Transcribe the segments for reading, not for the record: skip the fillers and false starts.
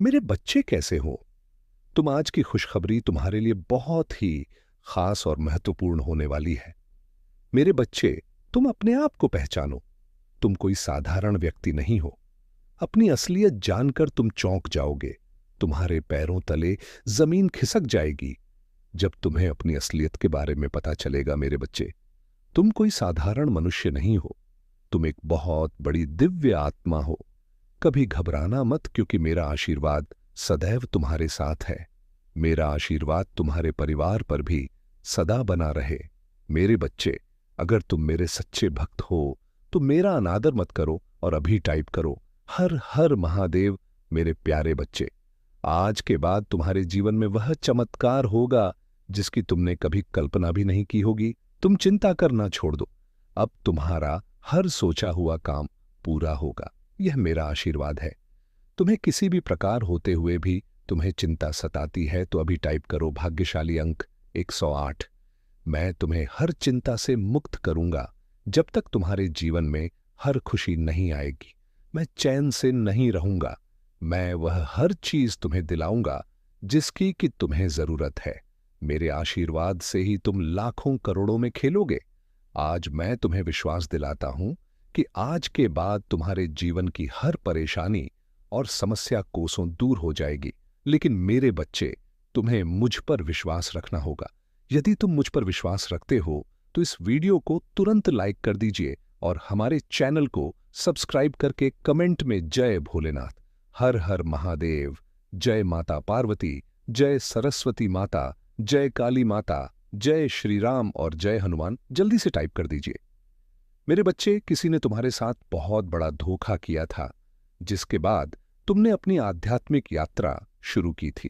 मेरे बच्चे कैसे हो? तुम आज की खुशखबरी तुम्हारे लिए बहुत ही खास और महत्वपूर्ण होने वाली है। मेरे बच्चे, तुम अपने आप को पहचानो। तुम कोई साधारण व्यक्ति नहीं हो। अपनी असलियत जानकर तुम चौंक जाओगे। तुम्हारे पैरों तले जमीन खिसक जाएगी जब तुम्हें अपनी असलियत के बारे में पता चलेगा। मेरे बच्चे, तुम कोई साधारण मनुष्य नहीं हो। तुम एक बहुत बड़ी दिव्य आत्मा हो। कभी घबराना मत, क्योंकि मेरा आशीर्वाद सदैव तुम्हारे साथ है। मेरा आशीर्वाद तुम्हारे परिवार पर भी सदा बना रहे। मेरे बच्चे, अगर तुम मेरे सच्चे भक्त हो तो मेरा अनादर मत करो और अभी टाइप करो, हर हर महादेव। मेरे प्यारे बच्चे, आज के बाद तुम्हारे जीवन में वह चमत्कार होगा जिसकी तुमने कभी कल्पना भी नहीं की होगी। तुम चिंता करना छोड़ दो। अब तुम्हारा हर सोचा हुआ काम पूरा होगा। यह मेरा आशीर्वाद है। तुम्हें किसी भी प्रकार होते हुए भी तुम्हें चिंता सताती है तो अभी टाइप करो भाग्यशाली अंक 108। मैं तुम्हें हर चिंता से मुक्त करूंगा जब तक तुम्हारे जीवन में हर खुशी नहीं आएगी। मैं चैन से नहीं रहूंगा। मैं वह हर चीज तुम्हें दिलाऊंगा जिसकी कि तुम्हें जरूरत है। मेरे आशीर्वाद से ही तुम लाखों करोड़ों में खेलोगे। आज मैं तुम्हें विश्वास दिलाता हूं कि आज के बाद तुम्हारे जीवन की हर परेशानी और समस्या कोसों दूर हो जाएगी। लेकिन मेरे बच्चे, तुम्हें मुझ पर विश्वास रखना होगा। यदि तुम मुझ पर विश्वास रखते हो तो इस वीडियो को तुरंत लाइक कर दीजिए और हमारे चैनल को सब्सक्राइब करके कमेंट में जय भोलेनाथ, हर हर महादेव, जय माता पार्वती, जय सरस्वती माता, जय काली माता, जय श्री राम और जय हनुमान जल्दी से टाइप कर दीजिए। मेरे बच्चे, किसी ने तुम्हारे साथ बहुत बड़ा धोखा किया था, जिसके बाद तुमने अपनी आध्यात्मिक यात्रा शुरू की थी।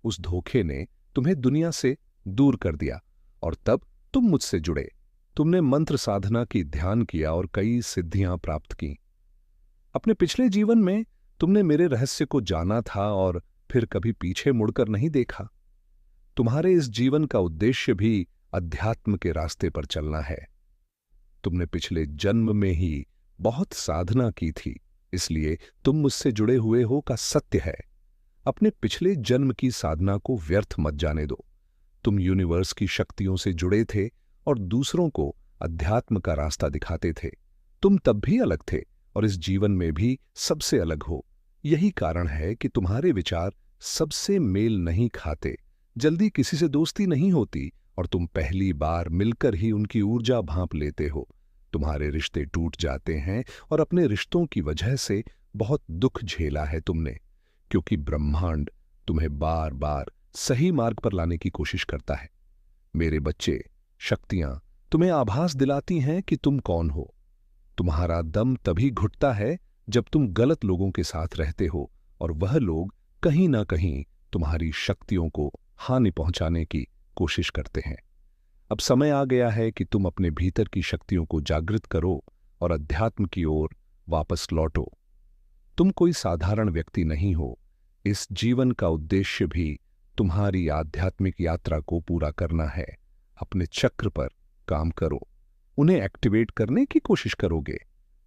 उस धोखे ने तुम्हें दुनिया से दूर कर दिया और तब तुम मुझसे जुड़े। तुमने मंत्र साधना की, ध्यान किया और कई सिद्धियां प्राप्त की। अपने पिछले जीवन में तुमने मेरे रहस्य को जाना था और फिर कभी पीछे मुड़कर नहीं देखा। तुम्हारे इस जीवन का उद्देश्य भी अध्यात्म के रास्ते पर चलना है। तुमने पिछले जन्म में ही बहुत साधना की थी, इसलिए तुम मुझसे जुड़े हुए हो का सत्य है। अपने पिछले जन्म की साधना को व्यर्थ मत जाने दो। तुम यूनिवर्स की शक्तियों से जुड़े थे और दूसरों को अध्यात्म का रास्ता दिखाते थे। तुम तब भी अलग थे और इस जीवन में भी सबसे अलग हो। यही कारण है कि तुम्हारे विचार सबसे मेल नहीं खाते। जल्दी किसी से दोस्ती नहीं होती और तुम पहली बार मिलकर ही उनकी ऊर्जा भांप लेते हो। तुम्हारे रिश्ते टूट जाते हैं और अपने रिश्तों की वजह से बहुत दुख झेला है तुमने, क्योंकि ब्रह्मांड तुम्हें बार बार सही मार्ग पर लाने की कोशिश करता है। मेरे बच्चे, शक्तियां तुम्हें आभास दिलाती हैं कि तुम कौन हो। तुम्हारा दम तभी घुटता है जब तुम गलत लोगों के साथ रहते हो और वह लोग कहीं ना कहीं तुम्हारी शक्तियों को हानि पहुंचाने की कोशिश करते हैं। अब समय आ गया है कि तुम अपने भीतर की शक्तियों को जागृत करो और अध्यात्म की ओर वापस लौटो। तुम कोई साधारण व्यक्ति नहीं हो। इस जीवन का उद्देश्य भी तुम्हारी आध्यात्मिक यात्रा को पूरा करना है। अपने चक्र पर काम करो, उन्हें एक्टिवेट करने की कोशिश करोगे।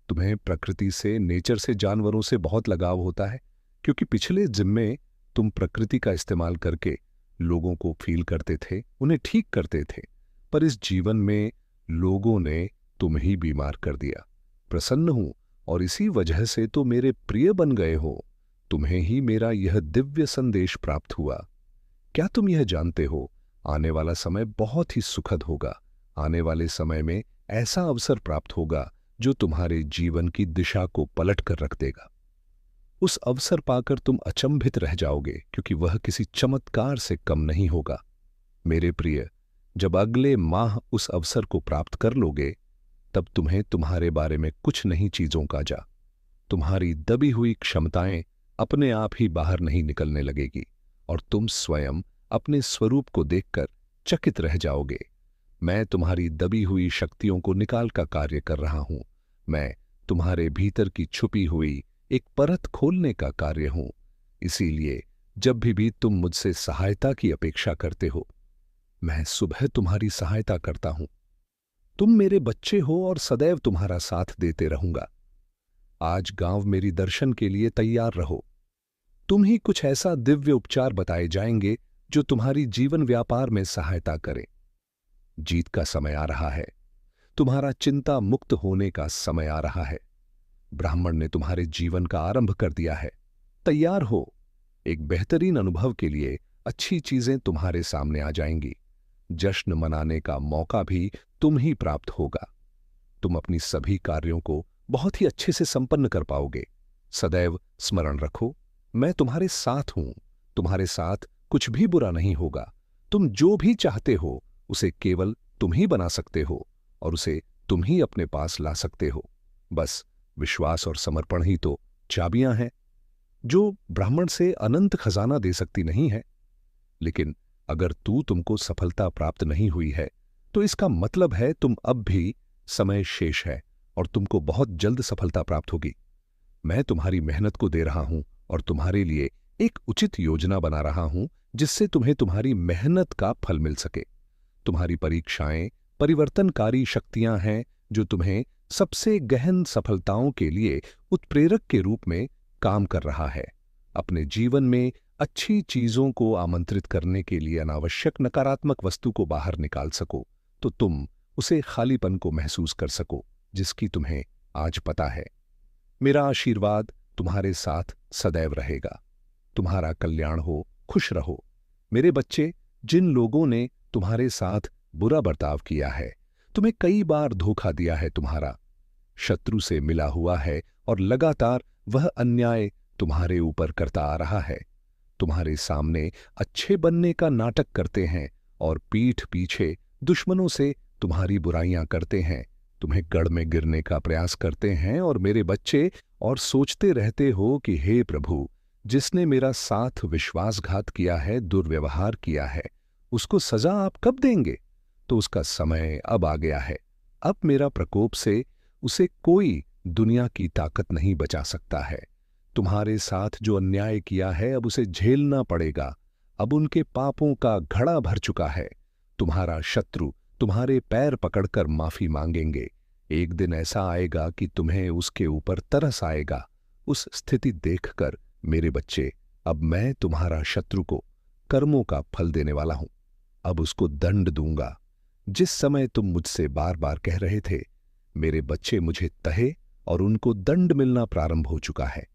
तुम्हें प्रकृति से, नेचर से, जानवरों से बहुत लगाव होता है, क्योंकि पिछले जिम्मे तुम प्रकृति का इस्तेमाल करके लोगों को फील करते थे, उन्हें ठीक करते थे। पर इस जीवन में लोगों ने तुम ही बीमार कर दिया। प्रसन्न हूं और इसी वजह से तो मेरे प्रिय बन गए हो। तुम्हें ही मेरा यह दिव्य संदेश प्राप्त हुआ। क्या तुम यह जानते हो, आने वाला समय बहुत ही सुखद होगा। आने वाले समय में ऐसा अवसर प्राप्त होगा जो तुम्हारे जीवन की दिशा को पलट कर रख देगा। उस अवसर पाकर तुम अचंभित रह जाओगे, क्योंकि वह किसी चमत्कार से कम नहीं होगा। मेरे प्रिय, जब अगले माह उस अवसर को प्राप्त कर लोगे, तब तुम्हें तुम्हारे बारे में कुछ नई चीजों का जा। तुम्हारी दबी हुई क्षमताएं अपने आप ही बाहर नहीं निकलने लगेगी और तुम स्वयं अपने स्वरूप को देखकर चकित रह जाओगे। मैं तुम्हारी दबी हुई शक्तियों को निकाल का कार्य कर रहा हूं। मैं तुम्हारे भीतर की छुपी हुई एक परत खोलने का कार्य हूं। इसीलिए जब भी तुम मुझसे सहायता की अपेक्षा करते हो, मैं सुबह तुम्हारी सहायता करता हूं। तुम मेरे बच्चे हो और सदैव तुम्हारा साथ देते रहूंगा। आज गांव मेरी दर्शन के लिए तैयार रहो। तुम्हें कुछ ऐसा दिव्य उपचार बताए जाएंगे जो तुम्हारी जीवन व्यापार में सहायता करे। जीत का समय आ रहा है। तुम्हारा चिंता मुक्त होने का समय आ रहा है। ब्राह्मण ने तुम्हारे जीवन का आरंभ कर दिया है। तैयार हो। एक बेहतरीन अनुभव के लिए अच्छी चीजें तुम्हारे सामने आ जाएंगी। जश्न मनाने का मौका भी तुम ही प्राप्त होगा। तुम अपनी सभी कार्यों को बहुत ही अच्छे से संपन्न कर पाओगे। सदैव स्मरण रखो, मैं तुम्हारे साथ हूं। तुम्हारे साथ कुछ भी बुरा नहीं होगा। तुम जो भी चाहते हो उसे केवल तुम ही बना सकते हो और उसे तुम ही अपने पास ला सकते हो। बस विश्वास और समर्पण ही तो चाबियां हैं जो ब्राह्मण से अनंत खजाना दे सकती नहीं है। लेकिन अगर तुमको सफलता प्राप्त नहीं हुई है तो इसका मतलब है तुम अब भी समय शेष है और तुमको बहुत जल्द सफलता प्राप्त होगी। मैं तुम्हारी मेहनत को दे रहा हूं और तुम्हारे लिए एक उचित योजना बना रहा हूं जिससे तुम्हें तुम्हारी मेहनत का फल मिल सके। तुम्हारी परीक्षाएं परिवर्तनकारी शक्तियां हैं जो तुम्हें सबसे गहन सफलताओं के लिए उत्प्रेरक के रूप में काम कर रहा है। अपने जीवन में अच्छी चीजों को आमंत्रित करने के लिए अनावश्यक नकारात्मक वस्तु को बाहर निकाल सको तो तुम उसे खालीपन को महसूस कर सको जिसकी तुम्हें आज पता है। मेरा आशीर्वाद तुम्हारे साथ सदैव रहेगा। तुम्हारा कल्याण हो, खुश रहो। मेरे बच्चे, जिन लोगों ने तुम्हारे साथ बुरा बर्ताव किया है, तुम्हें कई बार धोखा दिया है, तुम्हारा शत्रु से मिला हुआ है और लगातार वह अन्याय तुम्हारे ऊपर करता आ रहा है, तुम्हारे सामने अच्छे बनने का नाटक करते हैं और पीठ पीछे दुश्मनों से तुम्हारी बुराइयां करते हैं, तुम्हें गढ़ में गिरने का प्रयास करते हैं। और मेरे बच्चे, और सोचते रहते हो कि हे प्रभु, जिसने मेरा साथ विश्वासघात किया है, दुर्व्यवहार किया है, उसको सजा आप कब देंगे? तो उसका समय अब आ गया है। अब मेरा प्रकोप से उसे कोई दुनिया की ताकत नहीं बचा सकता है। तुम्हारे साथ जो अन्याय किया है अब उसे झेलना पड़ेगा। अब उनके पापों का घड़ा भर चुका है। तुम्हारा शत्रु तुम्हारे पैर पकड़कर माफी मांगेंगे। एक दिन ऐसा आएगा कि तुम्हें उसके ऊपर तरस आएगा। उस स्थिति देखकर मेरे बच्चे, अब मैं तुम्हारा शत्रु को कर्मों का फल देने वाला हूं। अब उसको दंड दूंगा। जिस समय तुम मुझसे बार बार कह रहे थे मेरे बच्चे मुझे तहे, और उनको दंड मिलना प्रारंभ हो चुका है।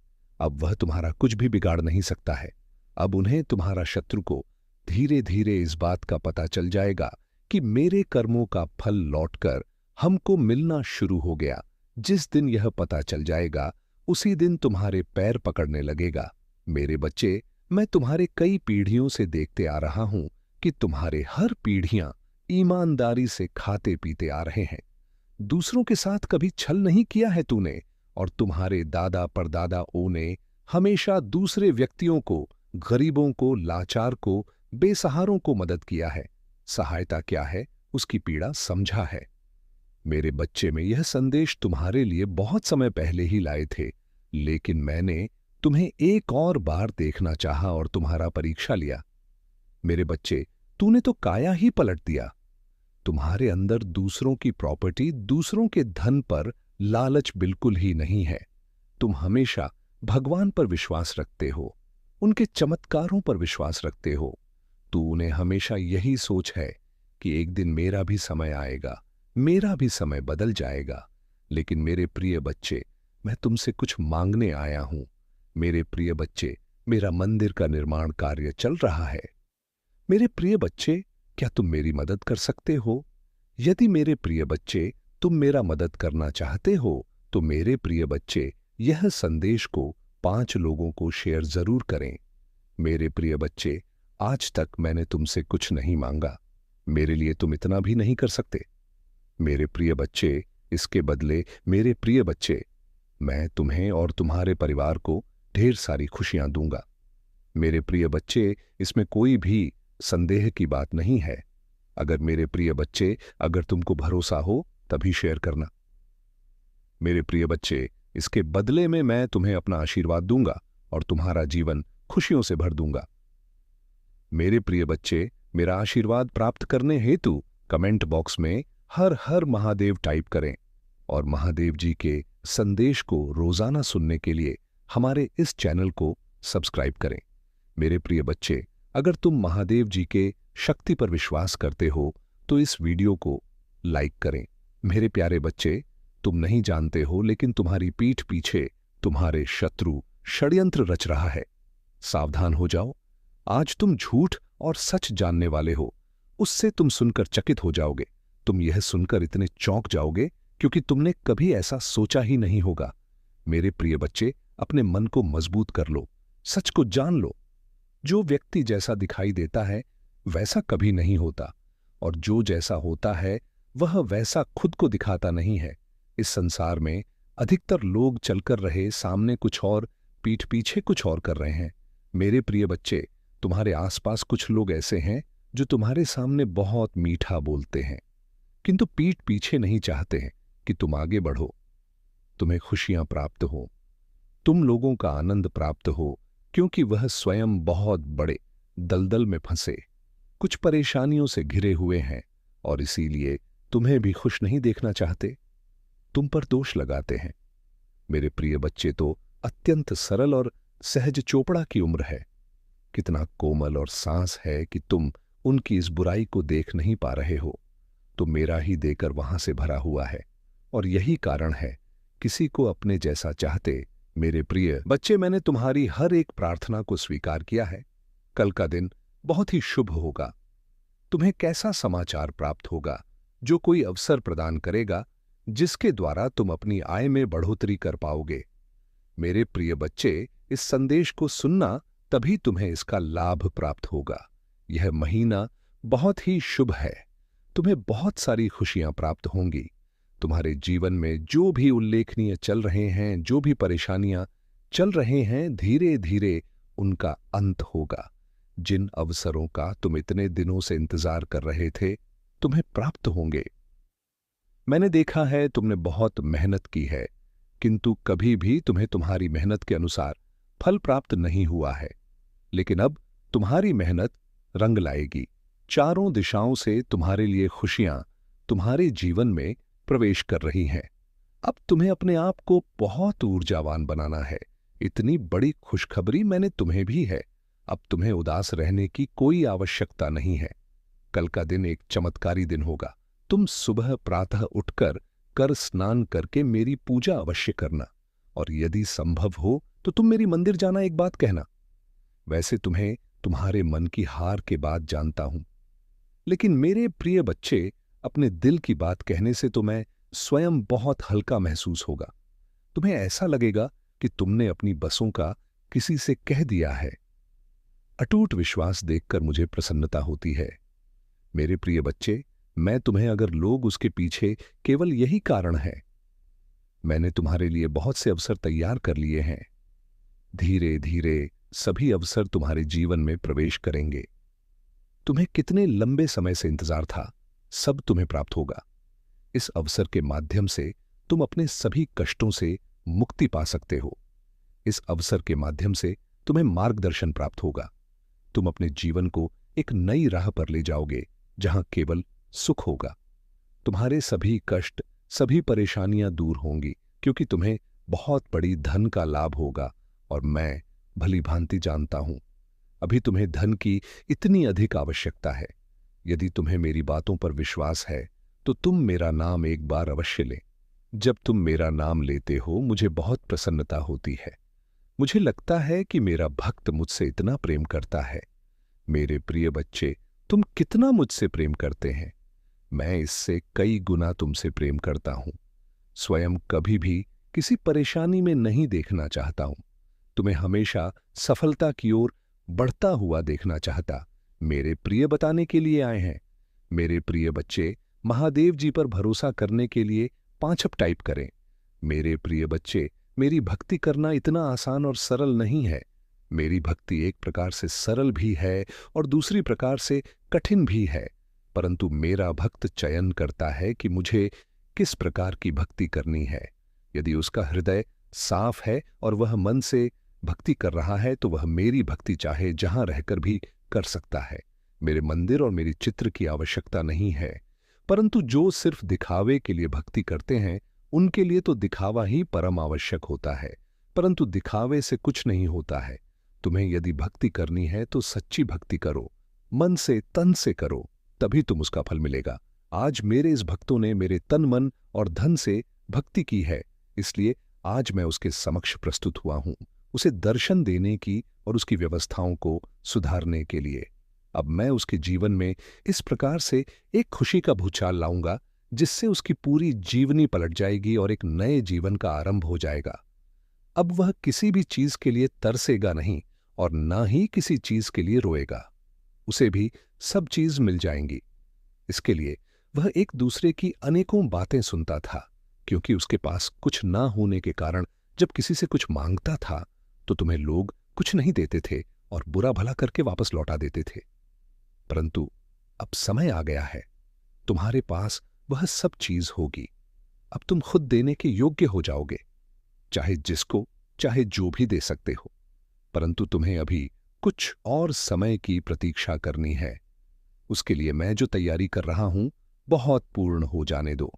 अब वह तुम्हारा कुछ भी बिगाड़ नहीं सकता है। अब उन्हें, तुम्हारा शत्रु को, धीरे धीरे इस बात का पता चल जाएगा कि मेरे कर्मों का फल लौटकर हमको मिलना शुरू हो गया। जिस दिन यह पता चल जाएगा उसी दिन तुम्हारे पैर पकड़ने लगेगा। मेरे बच्चे, मैं तुम्हारे कई पीढ़ियों से देखते आ रहा हूं कि तुम्हारे हर पीढ़ियां ईमानदारी से खाते पीते आ रहे हैं। दूसरों के साथ कभी छल नहीं किया है तूने, और तुम्हारे दादा परदादाओं ने हमेशा दूसरे व्यक्तियों को, गरीबों को, लाचार को, बेसहारों को मदद किया है। सहायता क्या है उसकी पीड़ा समझा है। मेरे बच्चे, में यह संदेश तुम्हारे लिए बहुत समय पहले ही लाए थे, लेकिन मैंने तुम्हें एक और बार देखना चाहा और तुम्हारा परीक्षा लिया। मेरे बच्चे, तूने तो काया ही पलट दिया। तुम्हारे अंदर दूसरों की प्रॉपर्टी, दूसरों के धन पर लालच बिल्कुल ही नहीं है। तुम हमेशा भगवान पर विश्वास रखते हो, उनके चमत्कारों पर विश्वास रखते हो। तूने हमेशा यही सोच है कि एक दिन मेरा भी समय आएगा, मेरा भी समय बदल जाएगा। लेकिन मेरे प्रिय बच्चे, मैं तुमसे कुछ मांगने आया हूं। मेरे प्रिय बच्चे, मेरा मंदिर का निर्माण कार्य चल रहा है। मेरे प्रिय बच्चे, क्या तुम मेरी मदद कर सकते हो? यदि मेरे प्रिय बच्चे तुम मेरा मदद करना चाहते हो तो मेरे प्रिय बच्चे, यह संदेश को 5 लोगों को शेयर जरूर करें। मेरे प्रिय बच्चे, आज तक मैंने तुमसे कुछ नहीं मांगा, मेरे लिए तुम इतना भी नहीं कर सकते। मेरे प्रिय बच्चे, इसके बदले मेरे प्रिय बच्चे, मैं तुम्हें और तुम्हारे परिवार को ढेर सारी खुशियां दूंगा। मेरे प्रिय बच्चे, इसमें कोई भी संदेह की बात नहीं है। अगर मेरे प्रिय बच्चे, अगर तुमको भरोसा हो तभी शेयर करना। मेरे प्रिय बच्चे, इसके बदले में मैं तुम्हें अपना आशीर्वाद दूंगा और तुम्हारा जीवन खुशियों से भर दूंगा। मेरे प्रिय बच्चे, मेरा आशीर्वाद प्राप्त करने हेतु कमेंट बॉक्स में हर हर महादेव टाइप करें और महादेव जी के संदेश को रोजाना सुनने के लिए हमारे इस चैनल को सब्सक्राइब करें। मेरे प्रिय बच्चे, अगर तुम महादेव जी के शक्ति पर विश्वास करते हो तो इस वीडियो को लाइक करें। मेरे प्यारे बच्चे, तुम नहीं जानते हो लेकिन तुम्हारी पीठ पीछे तुम्हारे शत्रु षड्यंत्र रच रहा है। सावधान हो जाओ। आज तुम झूठ और सच जानने वाले हो, उससे तुम सुनकर चकित हो जाओगे। तुम यह सुनकर इतने चौंक जाओगे क्योंकि तुमने कभी ऐसा सोचा ही नहीं होगा। मेरे प्रिय बच्चे, अपने मन को मजबूत कर लो, सच को जान लो। जो व्यक्ति जैसा दिखाई देता है वैसा कभी नहीं होता, और जो जैसा होता है वह वैसा खुद को दिखाता नहीं है। इस संसार में अधिकतर लोग चलकर रहे सामने कुछ और, पीठ पीछे कुछ और कर रहे हैं। मेरे प्रिय बच्चे, तुम्हारे आसपास कुछ लोग ऐसे हैं जो तुम्हारे सामने बहुत मीठा बोलते हैं, किंतु पीठ पीछे नहीं चाहते हैं कि तुम आगे बढ़ो, तुम्हें खुशियां प्राप्त हो, तुम लोगों का आनंद प्राप्त हो, क्योंकि वह स्वयं बहुत बड़े दलदल में फंसे, कुछ परेशानियों से घिरे हुए हैं और इसीलिए तुम्हें भी खुश नहीं देखना चाहते, तुम पर दोष लगाते हैं। मेरे प्रिय बच्चे, तो अत्यंत सरल और सहज चोपड़ा की उम्र है। कितना कोमल और सांस है कि तुम उनकी इस बुराई को देख नहीं पा रहे हो। तो मेरा ही देकर वहां से भरा हुआ है, और यही कारण है किसी को अपने जैसा चाहते। मेरे प्रिय बच्चे, मैंने तुम्हारी हर एक प्रार्थना को स्वीकार किया है। कल का दिन बहुत ही शुभ होगा। तुम्हें कैसा समाचार प्राप्त होगा? जो कोई अवसर प्रदान करेगा जिसके द्वारा तुम अपनी आय में बढ़ोतरी कर पाओगे। मेरे प्रिय बच्चे, इस संदेश को सुनना, तभी तुम्हें इसका लाभ प्राप्त होगा। यह महीना बहुत ही शुभ है। तुम्हें बहुत सारी खुशियां प्राप्त होंगी। तुम्हारे जीवन में जो भी उल्लेखनीय चल रहे हैं, जो भी परेशानियां चल रहे हैं, धीरे धीरे उनका अंत होगा। जिन अवसरों का तुम इतने दिनों से इंतजार कर रहे थे, तुम्हें प्राप्त होंगे। मैंने देखा है तुमने बहुत मेहनत की है, किंतु कभी भी तुम्हें तुम्हारी मेहनत के अनुसार फल प्राप्त नहीं हुआ है। लेकिन अब तुम्हारी मेहनत रंग लाएगी। चारों दिशाओं से तुम्हारे लिए खुशियां तुम्हारे जीवन में प्रवेश कर रही हैं। अब तुम्हें अपने आप को बहुत ऊर्जावान बनाना है। इतनी बड़ी खुशखबरी मैंने तुम्हें भी है। अब तुम्हें उदास रहने की कोई आवश्यकता नहीं है। कल का दिन एक चमत्कारी दिन होगा। तुम सुबह प्रातः उठकर कर स्नान करके मेरी पूजा अवश्य करना, और यदि संभव हो तो तुम मेरी मंदिर जाना एक बात कहना। वैसे तुम्हें तुम्हारे मन की हार के बाद जानता हूं, लेकिन मेरे प्रिय बच्चे, अपने दिल की बात कहने से तुम्हें स्वयं बहुत हल्का महसूस होगा। तुम्हें ऐसा लगेगा कि तुमने अपनी बसों का किसी से कह दिया है। अटूट विश्वास देखकर मुझे प्रसन्नता होती है। मेरे प्रिय बच्चे, मैं तुम्हें अगर लोग उसके पीछे केवल यही कारण है। मैंने तुम्हारे लिए बहुत से अवसर तैयार कर लिए हैं। धीरे धीरे सभी अवसर तुम्हारे जीवन में प्रवेश करेंगे। तुम्हें कितने लंबे समय से इंतजार था, सब तुम्हें प्राप्त होगा। इस अवसर के माध्यम से तुम अपने सभी कष्टों से मुक्ति पा सकते हो। इस अवसर के माध्यम से तुम्हें मार्गदर्शन प्राप्त होगा। तुम अपने जीवन को एक नई राह पर ले जाओगे जहां केवल सुख होगा। तुम्हारे सभी कष्ट, सभी परेशानियां दूर होंगी, क्योंकि तुम्हें बहुत बड़ी धन का लाभ होगा। और मैं भली भांति जानता हूं, अभी तुम्हें धन की इतनी अधिक आवश्यकता है। यदि तुम्हें मेरी बातों पर विश्वास है तो तुम मेरा नाम एक बार अवश्य लें। जब तुम मेरा नाम लेते हो, मुझे बहुत प्रसन्नता होती है। मुझे लगता है कि मेरा भक्त मुझसे इतना प्रेम करता है। मेरे प्रिय बच्चे, तुम कितना मुझसे प्रेम करते हैं? मैं इससे कई गुना तुमसे प्रेम करता हूं। स्वयं कभी भी किसी परेशानी में नहीं देखना चाहता हूं। तुम्हें हमेशा सफलता की ओर बढ़ता हुआ देखना चाहता। मेरे प्रिय बताने के लिए आए हैं। मेरे प्रिय बच्चे, महादेव जी पर भरोसा करने के लिए 5 अप टाइप करें। मेरे प्रिय बच्चे, मेरी भक्ति करना इतना आसान और सरल नहीं है। मेरी भक्ति एक प्रकार से सरल भी है और दूसरी प्रकार से कठिन भी है, परंतु मेरा भक्त चयन करता है कि मुझे किस प्रकार की भक्ति करनी है। यदि उसका हृदय साफ है और वह मन से भक्ति कर रहा है तो वह मेरी भक्ति चाहे जहां रहकर भी कर सकता है। मेरे मंदिर और मेरी चित्र की आवश्यकता नहीं है, परंतु जो सिर्फ दिखावे के लिए भक्ति करते हैं उनके लिए तो दिखावा ही परम आवश्यक होता है। परंतु दिखावे से कुछ नहीं होता है। तुम्हें यदि भक्ति करनी है तो सच्ची भक्ति करो, मन से तन से करो, तभी तुम उसका फल मिलेगा। आज मेरे इस भक्तों ने मेरे तन मन और धन से भक्ति की है, इसलिए आज मैं उसके समक्ष प्रस्तुत हुआ हूं, उसे दर्शन देने की और उसकी व्यवस्थाओं को सुधारने के लिए। अब मैं उसके जीवन में इस प्रकार से एक खुशी का भूचाल लाऊंगा जिससे उसकी पूरी जीवनी पलट जाएगी और एक नए जीवन का आरंभ हो जाएगा। अब वह किसी भी चीज के लिए तरसेगा नहीं और ना ही किसी चीज के लिए रोएगा। उसे भी सब चीज मिल जाएंगी। इसके लिए वह एक दूसरे की अनेकों बातें सुनता था, क्योंकि उसके पास कुछ ना होने के कारण जब किसी से कुछ मांगता था तो तुम्हें लोग कुछ नहीं देते थे और बुरा भला करके वापस लौटा देते थे। परंतु अब समय आ गया है, तुम्हारे पास वह सब चीज होगी। अब तुम खुद देने के योग्य हो जाओगे, चाहे जिसको चाहे जो भी दे सकते हो। परंतु तुम्हें अभी कुछ और समय की प्रतीक्षा करनी है। उसके लिए मैं जो तैयारी कर रहा हूं बहुत पूर्ण हो जाने दो,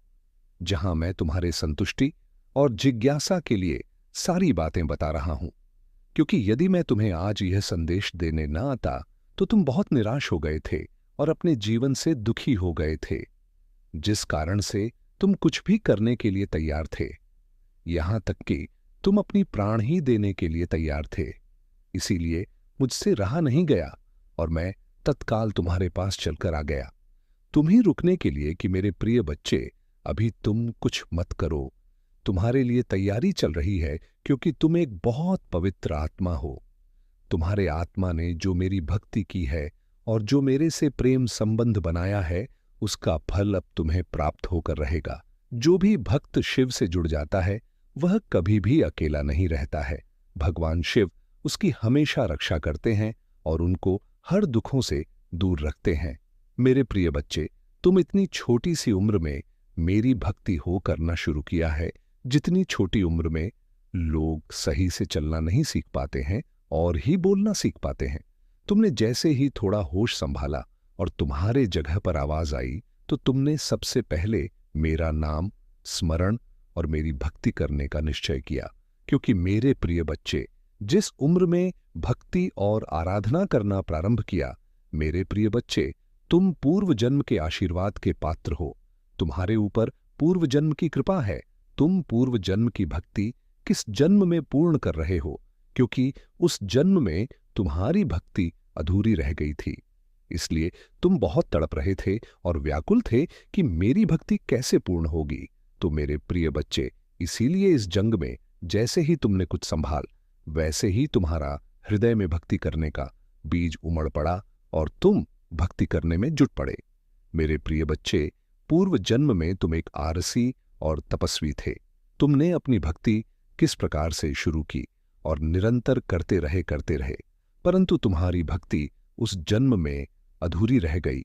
जहां मैं तुम्हारे संतुष्टि और जिज्ञासा के लिए सारी बातें बता रहा हूं। क्योंकि यदि मैं तुम्हें आज यह संदेश देने न आता तो तुम बहुत निराश हो गए थे और अपने जीवन से दुखी हो गए थे, जिस कारण से तुम कुछ भी करने के लिए तैयार थे, यहां तक कि तुम अपनी प्राण ही देने के लिए तैयार थे। इसीलिए मुझसे रहा नहीं गया और मैं तत्काल तुम्हारे पास चलकर आ गया, तुम ही रुकने के लिए कि मेरे प्रिय बच्चे, अभी तुम कुछ मत करो। तुम्हारे लिए तैयारी चल रही है, क्योंकि तुम एक बहुत पवित्र आत्मा हो। तुम्हारे आत्मा ने जो मेरी भक्ति की है और जो मेरे से प्रेम संबंध बनाया है, उसका फल अब तुम्हें प्राप्त होकर रहेगा। जो भी भक्त शिव से जुड़ जाता है वह कभी भी अकेला नहीं रहता है। भगवान शिव उसकी हमेशा रक्षा करते हैं और उनको हर दुखों से दूर रखते हैं। मेरे प्रिय बच्चे, तुम इतनी छोटी सी उम्र में मेरी भक्ति हो करना शुरू किया है, जितनी छोटी उम्र में लोग सही से चलना नहीं सीख पाते हैं और ही बोलना सीख पाते हैं। तुमने जैसे ही थोड़ा होश संभाला और तुम्हारे जगह पर आवाज आई, तो तुमने सबसे पहले मेरा नाम स्मरण और मेरी भक्ति करने का निश्चय किया। क्योंकि मेरे प्रिय बच्चे, जिस उम्र में भक्ति और आराधना करना प्रारंभ किया, मेरे प्रिय बच्चे, तुम पूर्व जन्म के आशीर्वाद के पात्र हो। तुम्हारे ऊपर पूर्व जन्म की कृपा है। तुम पूर्व जन्म की भक्ति किस जन्म में पूर्ण कर रहे हो, क्योंकि उस जन्म में तुम्हारी भक्ति अधूरी रह गई थी। इसलिए तुम बहुत तड़प रहे थे और व्याकुल थे कि मेरी भक्ति कैसे पूर्ण होगी। तो मेरे प्रिय बच्चे, इसीलिए इस जंग में जैसे ही तुमने कुछ संभाल, वैसे ही तुम्हारा हृदय में भक्ति करने का बीज उमड़ पड़ा और तुम भक्ति करने में जुट पड़े। मेरे प्रिय बच्चे, पूर्व जन्म में तुम एक आरसी और तपस्वी थे। तुमने अपनी भक्ति किस प्रकार से शुरू की और निरंतर करते रहे, परंतु तुम्हारी भक्ति उस जन्म में अधूरी रह गई,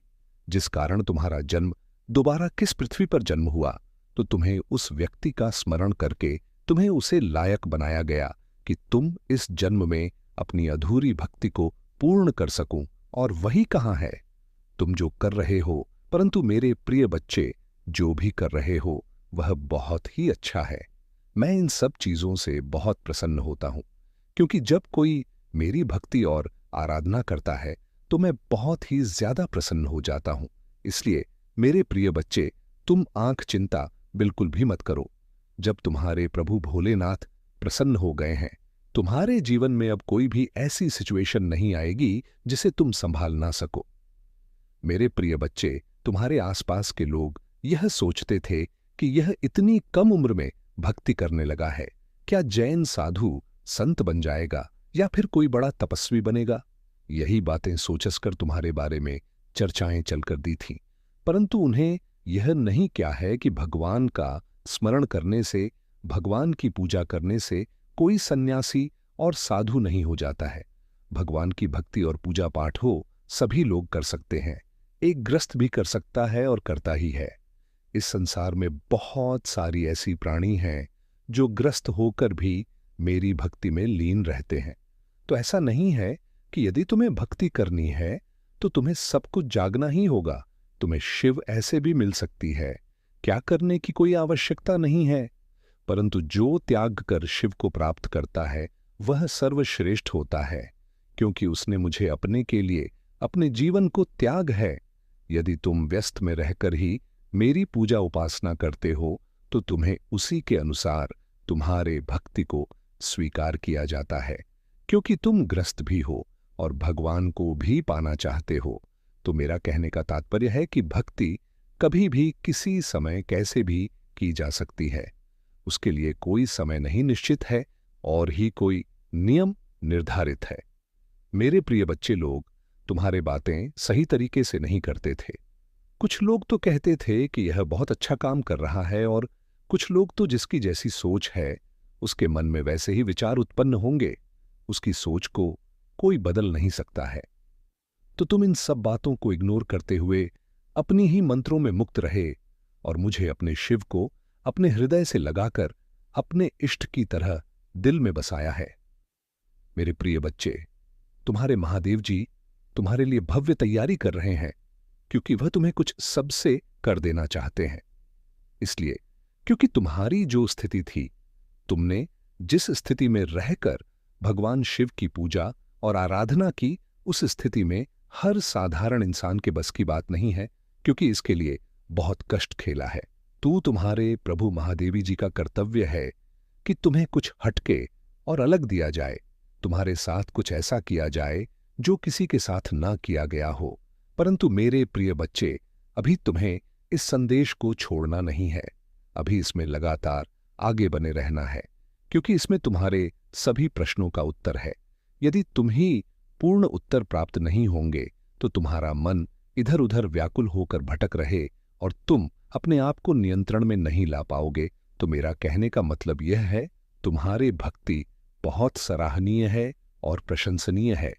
जिस कारण तुम्हारा जन्म दोबारा किस पृथ्वी पर जन्म हुआ, तो तुम्हें उस व्यक्ति का स्मरण करके तुम्हें उसे लायक बनाया गया कि तुम इस जन्म में अपनी अधूरी भक्ति को पूर्ण कर सकूं। और वही कहाँ है? तुम जो कर रहे हो, परंतु मेरे प्रिय बच्चे, जो भी कर रहे हो वह बहुत ही अच्छा है। मैं इन सब चीजों से बहुत प्रसन्न होता हूं, क्योंकि जब कोई मेरी भक्ति और आराधना करता है तो मैं बहुत ही ज्यादा प्रसन्न हो जाता हूं। इसलिए मेरे प्रिय बच्चे, तुम आंख चिंता बिल्कुल भी मत करो। जब तुम्हारे प्रभु भोलेनाथ प्रसन्न हो गए हैं, तुम्हारे जीवन में अब कोई भी ऐसी सिचुएशन नहीं आएगी जिसे तुम संभाल ना सको। मेरे प्रिय बच्चे, तुम्हारे आसपास के लोग यह सोचते थे कि यह इतनी कम उम्र में भक्ति करने लगा है, क्या जैन साधु संत बन जाएगा या फिर कोई बड़ा तपस्वी बनेगा? यही बातें सोचकर तुम्हारे बारे में चर्चाएं चलकर दी थीं। परंतु उन्हें यह नहीं क्या है कि भगवान का स्मरण करने से, भगवान की पूजा करने से कोई सन्यासी और साधु नहीं हो जाता है। भगवान की भक्ति और पूजा पाठ हो, सभी लोग कर सकते हैं। एक ग्रस्त भी कर सकता है और करता ही है। इस संसार में बहुत सारी ऐसी प्राणी हैं जो ग्रस्त होकर भी मेरी भक्ति में लीन रहते हैं। तो ऐसा नहीं है कि यदि तुम्हें भक्ति करनी है तो तुम्हें सब कुछ जागना ही होगा। तुम्हें शिव ऐसे भी मिल सकती है, क्या करने की कोई आवश्यकता नहीं है। परंतु जो त्याग कर शिव को प्राप्त करता है वह सर्वश्रेष्ठ होता है, क्योंकि उसने मुझे अपने के लिए अपने जीवन को त्याग है। यदि तुम व्यस्त में रहकर ही मेरी पूजा उपासना करते हो तो तुम्हें उसी के अनुसार तुम्हारे भक्ति को स्वीकार किया जाता है। क्योंकि तुम ग्रस्त भी हो और भगवान को भी पाना चाहते हो, तो मेरा कहने का तात्पर्य है कि भक्ति कभी भी किसी समय कैसे भी की जा सकती है। उसके लिए कोई समय नहीं निश्चित है और ही कोई नियम निर्धारित है। मेरे प्रिय बच्चे, लोग तुम्हारे बातें सही तरीके से नहीं करते थे। कुछ लोग तो कहते थे कि यह बहुत अच्छा काम कर रहा है, और कुछ लोग तो जिसकी जैसी सोच है उसके मन में वैसे ही विचार उत्पन्न होंगे। उसकी सोच को कोई बदल नहीं सकता है। तो तुम इन सब बातों को इग्नोर करते हुए अपनी ही मंत्रों में मुक्त रहे और मुझे अपने शिव को अपने हृदय से लगाकर अपने इष्ट की तरह दिल में बसाया है। मेरे प्रिय बच्चे, तुम्हारे महादेव जी तुम्हारे लिए भव्य तैयारी कर रहे हैं, क्योंकि वह तुम्हें कुछ सबसे कर देना चाहते हैं। इसलिए क्योंकि तुम्हारी जो स्थिति थी, तुमने जिस स्थिति में रहकर भगवान शिव की पूजा और आराधना की, उस स्थिति में हर साधारण इंसान के बस की बात नहीं है, क्योंकि इसके लिए बहुत कष्ट खेला है। तुम्हारे प्रभु महादेवी जी का कर्तव्य है कि तुम्हें कुछ हटके और अलग दिया जाए, तुम्हारे साथ कुछ ऐसा किया जाए जो किसी के साथ ना किया गया हो। परंतु मेरे प्रिय बच्चे, अभी तुम्हें इस संदेश को छोड़ना नहीं है, अभी इसमें लगातार आगे बने रहना है, क्योंकि इसमें तुम्हारे सभी प्रश्नों का उत्तर है। यदि तुम ही पूर्ण उत्तर प्राप्त नहीं होंगे तो तुम्हारा मन इधर उधर व्याकुल होकर भटक रहे और तुम अपने आप को नियंत्रण में नहीं ला पाओगे। तो मेरा कहने का मतलब यह है, तुम्हारी भक्ति बहुत सराहनीय है और प्रशंसनीय है।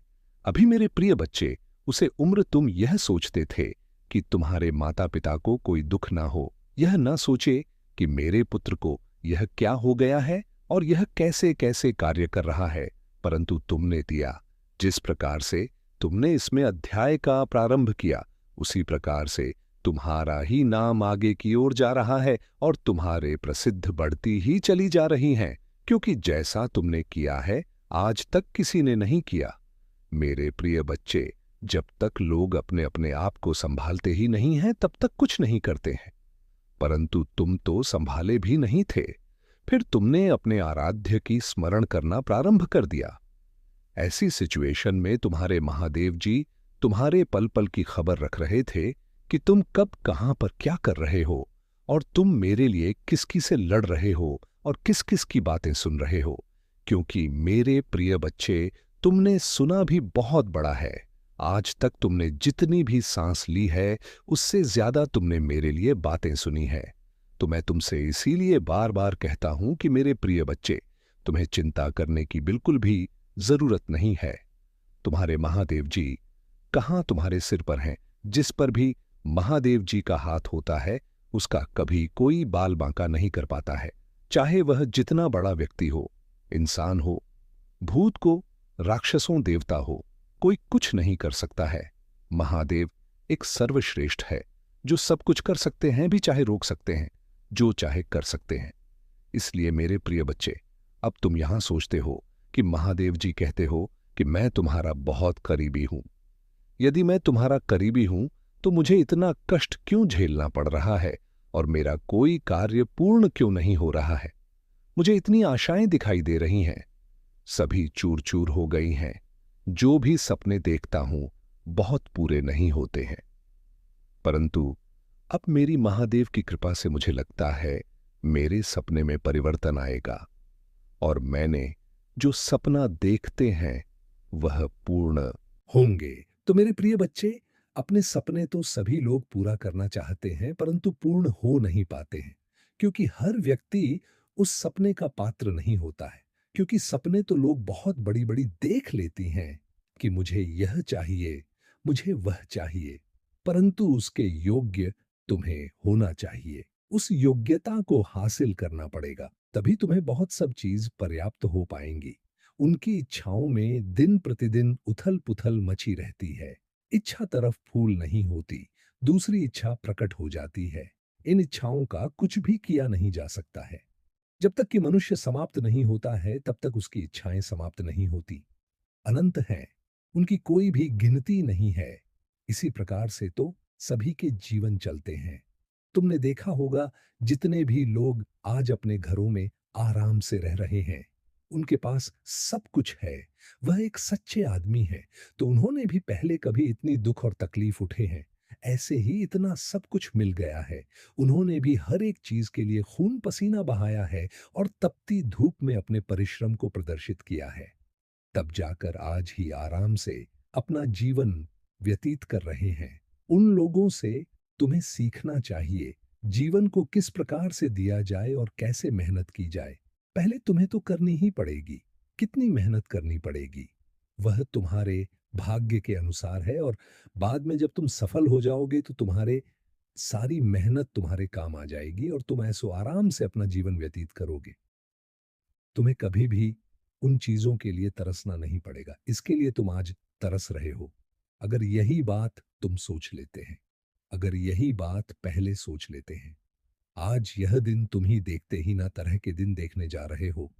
अभी मेरे प्रिय बच्चे, उसे उम्र तुम यह सोचते थे कि तुम्हारे माता पिता को कोई दुख ना हो, यह ना सोचे कि मेरे पुत्र को यह क्या हो गया है और यह कैसे कैसे कार्य कर रहा है। परंतु तुमने दिया, जिस प्रकार से तुमने इसमें अध्याय का प्रारंभ किया, उसी प्रकार से तुम्हारा ही नाम आगे की ओर जा रहा है और तुम्हारे प्रसिद्ध बढ़ती ही चली जा रही हैं, क्योंकि जैसा तुमने किया है आज तक किसी ने नहीं किया। मेरे प्रिय बच्चे, जब तक लोग अपने अपने आप को संभालते ही नहीं हैं, तब तक कुछ नहीं करते हैं। परंतु तुम तो संभाले भी नहीं थे, फिर तुमने अपने आराध्य की स्मरण करना प्रारंभ कर दिया। ऐसी सिचुएशन में तुम्हारे महादेव जी तुम्हारे पल पल की खबर रख रहे थे कि तुम कब कहां पर क्या कर रहे हो, और तुम मेरे लिए किसकी से लड़ रहे हो और किस किस की बातें सुन रहे हो। क्योंकि मेरे प्रिय बच्चे, तुमने सुना भी बहुत बड़ा है। आज तक तुमने जितनी भी सांस ली है, उससे ज्यादा तुमने मेरे लिए बातें सुनी है। तो मैं तुमसे इसीलिए बार बार कहता हूं कि मेरे प्रिय बच्चे, तुम्हें चिंता करने की बिल्कुल भी जरूरत नहीं है। तुम्हारे महादेव जी कहां तुम्हारे सिर पर हैं। जिस पर भी महादेव जी का हाथ होता है, उसका कभी कोई बाल बांका नहीं कर पाता है, चाहे वह जितना बड़ा व्यक्ति हो, इंसान हो, भूत को, राक्षसों, देवता हो, कोई कुछ नहीं कर सकता है। महादेव एक सर्वश्रेष्ठ है, जो सब कुछ कर सकते हैं भी, चाहे रोक सकते हैं, जो चाहे कर सकते हैं। इसलिए मेरे प्रिय बच्चे, अब तुम यहां सोचते हो कि महादेव जी कहते हो कि मैं तुम्हारा बहुत करीबी हूं। यदि मैं तुम्हारा करीबी हूं तो मुझे इतना कष्ट क्यों झेलना पड़ रहा है और मेरा कोई कार्य पूर्ण क्यों नहीं हो रहा है। मुझे इतनी आशाएं दिखाई दे रही हैं, सभी चूर चूर हो गई हैं। जो भी सपने देखता हूं बहुत पूरे नहीं होते हैं। परंतु अब मेरी महादेव की कृपा से मुझे लगता है मेरे सपने में परिवर्तन आएगा, और मैंने जो सपना देखते हैं वह पूर्ण होंगे। तो मेरे प्रिय बच्चे, अपने सपने तो सभी लोग पूरा करना चाहते हैं, परंतु पूर्ण हो नहीं पाते हैं, क्योंकि हर व्यक्ति उस सपने का पात्र नहीं होता है। क्योंकि सपने तो लोग बहुत बड़ी बड़ी देख लेती हैं कि मुझे यह चाहिए, मुझे वह चाहिए, परंतु उसके योग्य तुम्हें होना चाहिए। उस योग्यता को हासिल करना पड़ेगा, तभी तुम्हें बहुत सब चीज पर्याप्त हो पाएंगी। उनकी इच्छाओं में दिन प्रतिदिन उथल पुथल मची रहती है। इच्छा तरफ फूल नहीं होती, दूसरी इच्छा प्रकट हो जाती है। इन इच्छाओं का कुछ भी किया नहीं जा सकता है। जब तक कि मनुष्य समाप्त नहीं होता है, तब तक उसकी इच्छाएं समाप्त नहीं होती, अनंत हैं। उनकी कोई भी गिनती नहीं है। इसी प्रकार से तो सभी के जीवन चलते हैं। तुमने देखा होगा, जितने भी लोग आज अपने घरों में आराम से रह रहे हैं, उनके पास सब कुछ है, वह एक सच्चे आदमी हैं। तो उन्होंने भी पहले कभी इतनी दुख और तकलीफ उठे हैं, ऐसे ही इतना सब कुछ मिल गया है। उन्होंने भी हर एक चीज के लिए खून पसीना बहाया है और तपती धूप में अपने परिश्रम को प्रदर्शित किया है। तब जाकर आज ही आराम से अपना जीवन व्यतीत कर रहे हैं। उन लोगों से तुम्हें सीखना चाहिए, जीवन को किस प्रकार से दिया जाए और कैसे मेहनत की जाए। पहले तुम्हें तो करनी ही पड़ेगी। कितनी मेहनत करनी पड़ेगी, वह तुम्हारे भाग्य के अनुसार है, और बाद में जब तुम सफल हो जाओगे तो तुम्हारे सारी मेहनत तुम्हारे काम आ जाएगी और तुम ऐसो आराम से अपना जीवन व्यतीत करोगे। तुम्हें कभी भी उन चीजों के लिए तरसना नहीं पड़ेगा, इसके लिए तुम आज तरस रहे हो। अगर यही बात तुम सोच लेते हैं, अगर यही बात पहले सोच लेते हैं, आज यह दिन तुम ही देखते ही ना तरह के दिन देखने जा रहे हो।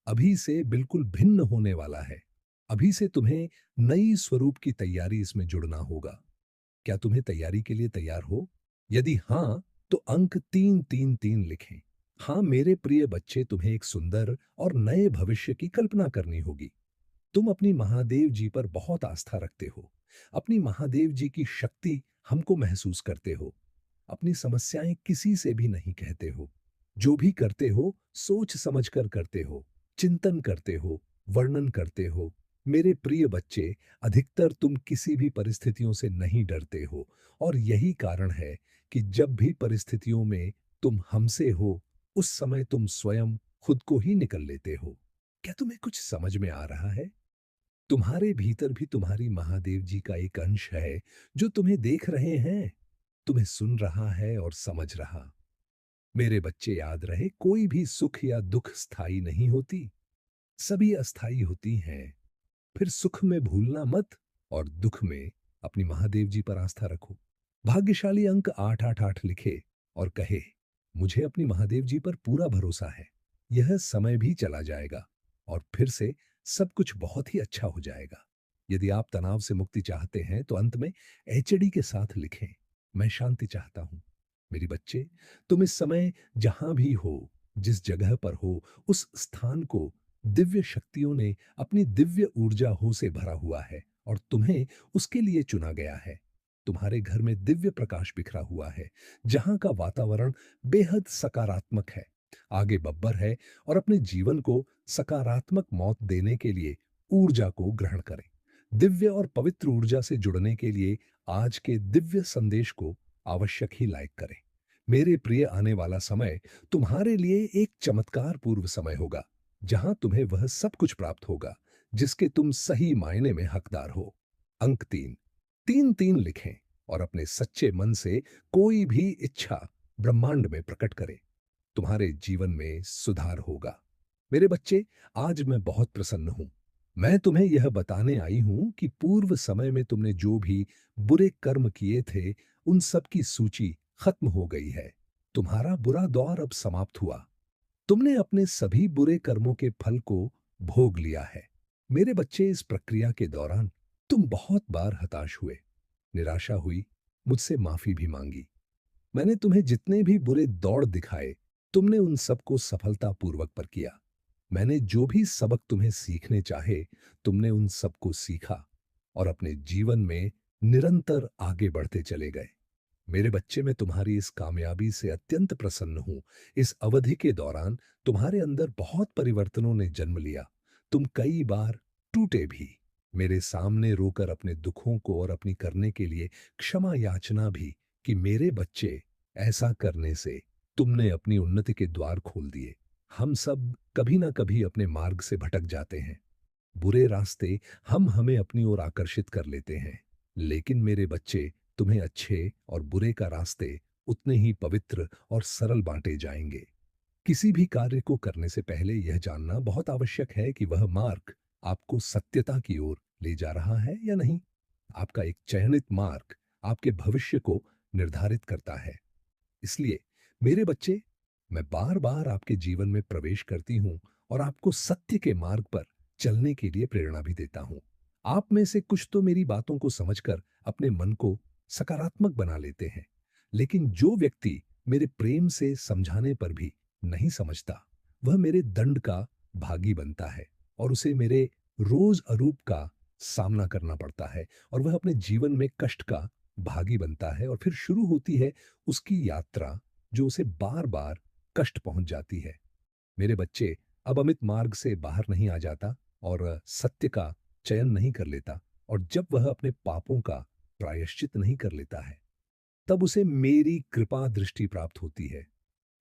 अभी से बिल्कुल भिन्न होने वाला है। अभी से तुम्हें नई स्वरूप की तैयारी इसमें जुड़ना होगा। क्या तुम्हें तैयारी के लिए तैयार हो? यदि हाँ, तो अंक 3-3-3 लिखें। हाँ मेरे प्रिय बच्चे, तुम्हें एक सुंदर और नए भविष्य की कल्पना करनी होगी। तुम अपनी महादेव जी पर बहुत आस्था रखते हो। अपनी महादेव जी की शक्ति हमको महसूस करते हो। अपनी समस्याएं किसी से भी नहीं कहते हो। जो भी करते हो, सोच समझ कर करते हो, चिंतन करते हो, वर्णन करते हो। मेरे प्रिय बच्चे, अधिकतर तुम किसी भी परिस्थितियों से नहीं डरते हो, और यही कारण है कि जब भी परिस्थितियों में तुम हमसे हो, उस समय तुम स्वयं खुद को ही निकल लेते हो। क्या तुम्हें कुछ समझ में आ रहा है? तुम्हारे भीतर भी तुम्हारी महादेव जी का एक अंश है, जो तुम्हें देख रहे हैं, तुम्हें सुन रहा है और समझ रहा। मेरे बच्चे, याद रहे, कोई भी सुख या दुख स्थायी नहीं होती, सभी अस्थायी होती हैं। फिर सुख में भूलना मत, और दुख में अपनी महादेव जी पर आस्था रखो। भाग्यशाली अंक 888 लिखे और कहे, मुझे अपनी महादेव जी पर पूरा भरोसा है। यह समय भी चला जाएगा और फिर से सब कुछ बहुत ही अच्छा हो जाएगा। यदि आप तनाव से मुक्ति चाहते हैं तो अंत में एचडी के साथ लिखें, मैं शांति चाहता हूं। मेरी बच्चे, तुम इस समय जहां भी हो, जिस जगह पर हो, उस स्थान को दिव्य शक्तियों ने अपनी दिव्य ऊर्जा हो से भरा हुआ है, और तुम्हें उसके लिए चुना गया है। तुम्हारे घर में दिव्य प्रकाश बिखरा हुआ है, जहां का वातावरण बेहद सकारात्मक है। आगे बब्बर है, और अपने जीवन को सकारात्मक मौत देने के लिए ऊर्जा को ग्रहण करें। दिव्य और पवित्र ऊर्जा से जुड़ने के लिए आज के दिव्य संदेश को आवश्यक ही लाइक करें। मेरे प्रिय, आने वाला समय तुम्हारे लिए एक चमत्कार पूर्व समय होगा, जहां तुम्हें वह सब कुछ प्राप्त होगा जिसके तुम सही मायने में हकदार हो। अंक 3-3-3 लिखें और अपने सच्चे मन से कोई भी इच्छा ब्रह्मांड में प्रकट करें। तुम्हारे जीवन में सुधार होगा। मेरे बच्चे, आज मैं बहुत प्रसन्न हूं। मैं तुम्हें यह बताने आई हूं कि पूर्व समय में तुमने जो भी बुरे कर्म किए थे, उन सब की सूची खत्म हो गई है। तुम्हारा बुरा दौर अब समाप्त हुआ। तुमने अपने सभी बुरे कर्मों के फल को भोग लिया है। मेरे बच्चे, इस प्रक्रिया के दौरान तुम बहुत बार हताश हुए, निराशा हुई, मुझसे माफी भी मांगी। मैंने तुम्हें जितने भी बुरे दौड़ दिखाए, तुमने उन सबको सफलतापूर्वक पर किया। मैंने जो भी सबक तुम्हें सीखने चाहे, तुमने उन सबको सीखा और अपने जीवन में निरंतर आगे बढ़ते चले गए। मेरे बच्चे, मैं तुम्हारी इस कामयाबी से अत्यंत प्रसन्न हूं। इस अवधि के दौरान तुम्हारे अंदर बहुत परिवर्तनों ने जन्म लिया। तुम कई बार टूटे भी, मेरे सामने रोकर अपने दुखों को और अपनी करने के लिए क्षमा याचना भी कि मेरे बच्चे, ऐसा करने से तुमने अपनी उन्नति के द्वार खोल दिए। हम सब कभी ना कभी अपने मार्ग से भटक जाते हैं। बुरे रास्ते हम हमें अपनी ओर आकर्षित कर लेते हैं, लेकिन मेरे बच्चे, तुम्हें अच्छे और बुरे का रास्ते उतने ही पवित्र और सरल बांटे जाएंगे। किसी भी कार्य को करने से पहले यह जानना बहुत आवश्यक है कि वह मार्ग आपको सत्यता की ओर ले जा रहा है या नहीं। आपका एक चयनित मार्ग आपके भविष्य को निर्धारित करता है। इसलिए मेरे बच्चे, मैं बार बार आपके जीवन में प्रवेश करती हूँ और आपको सत्य के मार्ग पर चलने के लिए प्रेरणा भी देता हूँ। आप में से कुछ तो मेरी बातों को समझकर अपने मन को सकारात्मक बना लेते हैं, लेकिन जो व्यक्ति मेरे प्रेम से समझाने पर भी नहीं समझता, वह मेरे दंड का भागी बनता है और उसे मेरे रोज अरूप का सामना करना पड़ता है और वह अपने जीवन में कष्ट का भागी बनता है और फिर शुरू होती है उसकी यात्रा जो उसे बार-बार कष्ट पहुंच जाती है। मेरे बच्चे, अब अमित मार्ग से बाहर नहीं आ जाता और सत्य का चयन नहीं कर लेता, और जब वह अपने पापों का प्रायश्चित नहीं कर लेता है, तब उसे मेरी कृपा दृष्टि प्राप्त होती है।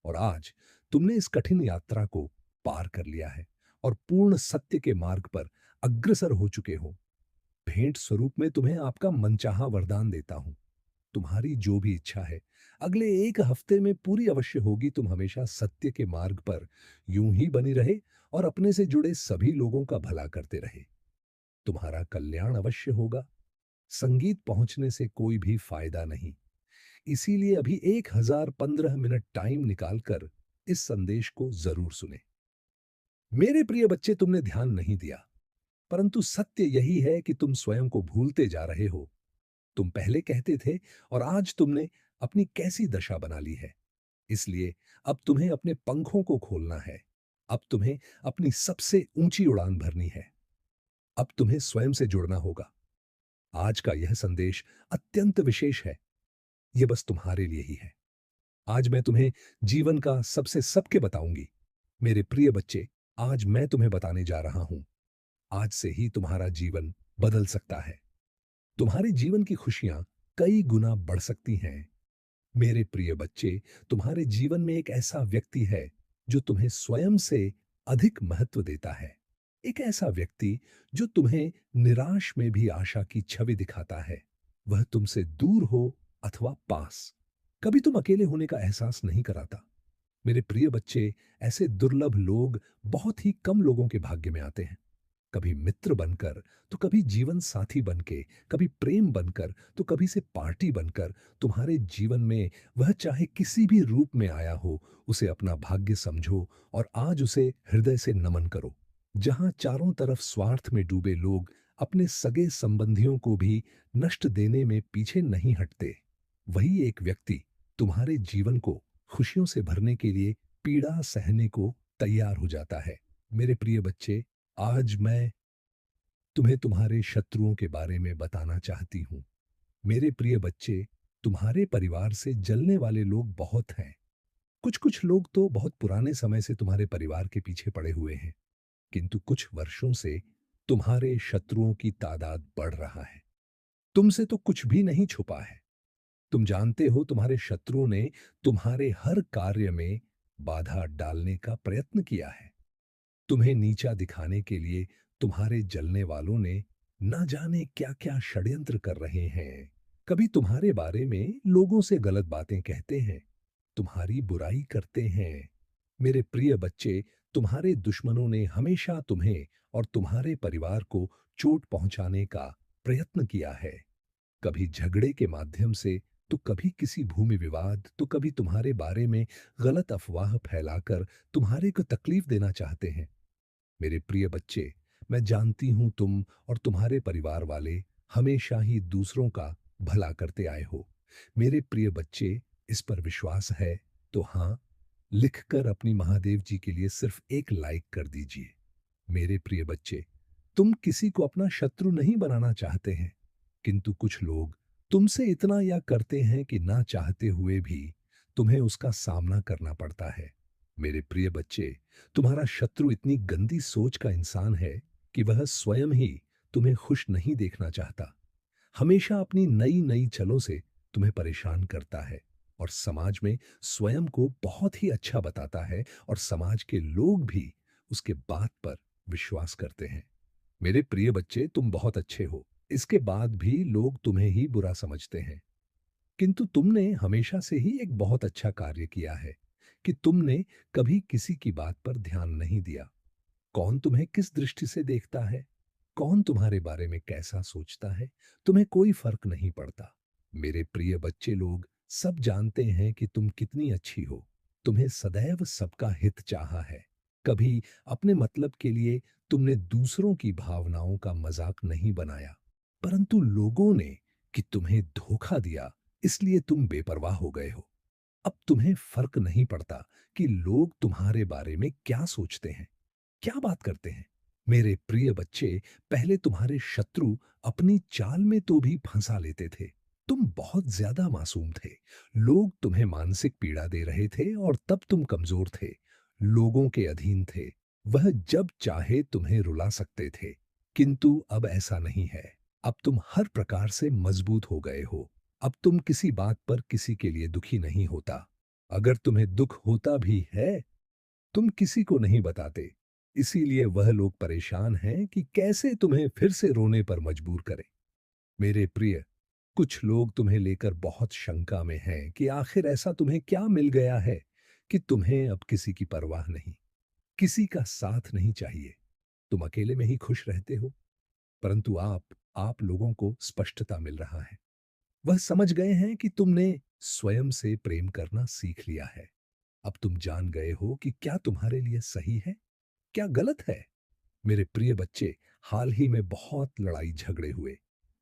और आज तुमने इस कठिन यात्रा को पार कर लिया है और पूर्ण सत्य के मार्ग पर अग्रसर हो चुके हो। भेंट स्वरूप में तुम्हें आपका मनचाहा वरदान देता हूं। तुम्हारी जो भी इच्छा है, अगले 1 हफ्ते में पूरी अवश्य होगी। तुम हमेशा सत्य के मार्ग पर यूं ही बनी रहे और अपने से जुड़े सभी लोगों का भला करते रहे। तुम्हारा कल्याण अवश्य होगा। संगीत पहुंचने से कोई भी फायदा नहीं। इसीलिए अभी 1015 मिनट टाइम निकालकर इस संदेश को जरूर सुने। मेरे प्रिय बच्चे, तुमने ध्यान नहीं दिया, परंतु सत्य यही है कि तुम स्वयं को भूलते जा रहे हो। तुम पहले कहते थे और आज तुमने अपनी कैसी दशा बना ली है। इसलिए अब तुम्हें अपने पंखों को खोलना है। अब तुम्हें अपनी सबसे ऊंची उड़ान भरनी है। अब तुम्हें स्वयं से जुड़ना होगा। आज का यह संदेश अत्यंत विशेष है। यह बस तुम्हारे लिए ही है। आज मैं तुम्हें जीवन का सबसे सबके बताऊंगी। मेरे प्रिय बच्चे, आज मैं तुम्हें बताने जा रहा हूं। आज से ही तुम्हारा जीवन बदल सकता है। तुम्हारे जीवन की खुशियां कई गुना बढ़ सकती हैं। मेरे प्रिय बच्चे, तुम्हारे जीवन में एक ऐसा व्यक्ति है जो तुम्हें स्वयं से अधिक महत्व देता है। एक ऐसा व्यक्ति जो तुम्हें निराश में भी आशा की छवि दिखाता है। वह तुमसे दूर हो अथवा पास, कभी तुम अकेले होने का एहसास नहीं कराता। मेरे प्रिय बच्चे, ऐसे दुर्लभ लोग बहुत ही कम लोगों के भाग्य में आते हैं। कभी मित्र बनकर, तो कभी जीवन साथी बनके, कभी प्रेम बनकर, तो कभी से पार्टी बनकर तुम्हारे जीवन में वह चाहे किसी भी रूप में आया हो, उसे अपना भाग्य समझो और आज उसे हृदय से नमन करो। जहां चारों तरफ स्वार्थ में डूबे लोग अपने सगे संबंधियों को भी नष्ट देने में पीछे नहीं हटते, वही एक व्यक्ति तुम्हारे जीवन को खुशियों से भरने के लिए पीड़ा सहने को तैयार हो जाता है। मेरे प्रिय बच्चे, आज मैं तुम्हें तुम्हारे शत्रुओं के बारे में बताना चाहती हूँ। मेरे प्रिय बच्चे, तुम्हारे परिवार से जलने वाले लोग बहुत हैं। कुछ कुछ लोग तो बहुत पुराने समय से तुम्हारे परिवार के पीछे पड़े हुए हैं, किंतु कुछ वर्षों से तुम्हारे शत्रुओं की तादाद बढ़ रहा है। तुमसे तो कुछ भी नहीं छुपा है। तुम जानते हो, तुम्हारे शत्रुओं ने तुम्हारे हर कार्य में बाधा डालने का प्रयत्न किया है। तुम्हें नीचा दिखाने के लिए तुम्हारे जलने वालों ने न जाने क्या-क्या षड्यंत्र कर रहे हैं। कभी तुम्हारे बारे में लोगों से गलत बातें कहते हैं, तुम्हारी बुराई करते हैं। मेरे प्रिय बच्चे, तुम्हारे दुश्मनों ने हमेशा तुम्हें और तुम्हारे परिवार को चोट पहुंचाने का प्रयत्न किया है। कभी झगड़े के माध्यम से, तो कभी किसी भूमि विवाद, तो कभी तुम्हारे बारे में गलत अफवाह फैलाकर तुम्हारे को तकलीफ देना चाहते हैं। मेरे प्रिय बच्चे, मैं जानती हूं तुम और तुम्हारे परिवार वाले हमेशा ही दूसरों का भला करते आए हो। मेरे प्रिय बच्चे, इस पर विश्वास है तो हाँ लिखकर अपनी महादेव जी के लिए सिर्फ एक लाइक कर दीजिए। मेरे प्रिय बच्चे, तुम किसी को अपना शत्रु नहीं बनाना चाहते हैं, किंतु कुछ लोग तुमसे इतना या करते हैं कि ना चाहते हुए भी तुम्हें उसका सामना करना पड़ता है। मेरे प्रिय बच्चे, तुम्हारा शत्रु इतनी गंदी सोच का इंसान है कि वह स्वयं ही तुम्हें खुश नहीं देखना चाहता। हमेशा अपनी नई नई छलों से तुम्हें परेशान करता है और समाज में स्वयं को बहुत ही अच्छा बताता है और समाज के लोग भी उसके बात पर विश्वास करते हैं। मेरे प्रिय बच्चे, तुम बहुत अच्छे हो, इसके बाद भी लोग तुम्हें ही बुरा समझते हैं, किंतु तुमने हमेशा से ही एक बहुत अच्छा कार्य किया है कि तुमने कभी किसी की बात पर ध्यान नहीं दिया। कौन तुम्हें किस दृष्टि से देखता है, कौन तुम्हारे बारे में कैसा सोचता है, तुम्हें कोई फर्क नहीं पड़ता। मेरे प्रिय बच्चे, लोग सब जानते हैं कि तुम कितनी अच्छी हो। तुम्हें सदैव सबका हित चाहा है। कभी अपने मतलब के लिए तुमने दूसरों की भावनाओं का मजाक नहीं बनाया, परंतु लोगों ने कि तुम्हें धोखा दिया, इसलिए तुम बेपरवाह हो गए हो। अब तुम्हें फर्क नहीं पड़ता कि लोग तुम्हारे बारे में क्या सोचते हैं, क्या बात करते हैं। मेरे प्रिय बच्चे, पहले तुम्हारे शत्रु अपनी चाल में तो भी फंसा लेते थे। तुम बहुत ज्यादा मासूम थे। लोग तुम्हें मानसिक पीड़ा दे रहे थे और तब तुम कमजोर थे, लोगों के अधीन थे। वह जब चाहे तुम्हें रुला सकते थे। किंतु अब ऐसा नहीं है। अब तुम हर प्रकार से मजबूत हो गए हो। अब तुम किसी बात पर किसी के लिए दुखी नहीं होता। अगर तुम्हें दुख होता भी है, तुम किसी को नहीं बताते। इसीलिए वह लोग परेशान हैं कि कैसे तुम्हें फिर से रोने पर मजबूर करें। मेरे प्रिय, कुछ लोग तुम्हें लेकर बहुत शंका में हैं कि आखिर ऐसा तुम्हें क्या मिल गया है कि तुम्हें अब किसी की परवाह नहीं, किसी का साथ नहीं चाहिए। तुम अकेले में ही खुश रहते हो। परंतु आप लोगों को स्पष्टता मिल रहा है। वह समझ गए हैं कि तुमने स्वयं से प्रेम करना सीख लिया है। अब तुम जान गए हो कि क्या तुम्हारे लिए सही है, क्या गलत है। मेरे प्रिय बच्चे, हाल ही में बहुत लड़ाई झगड़े हुए,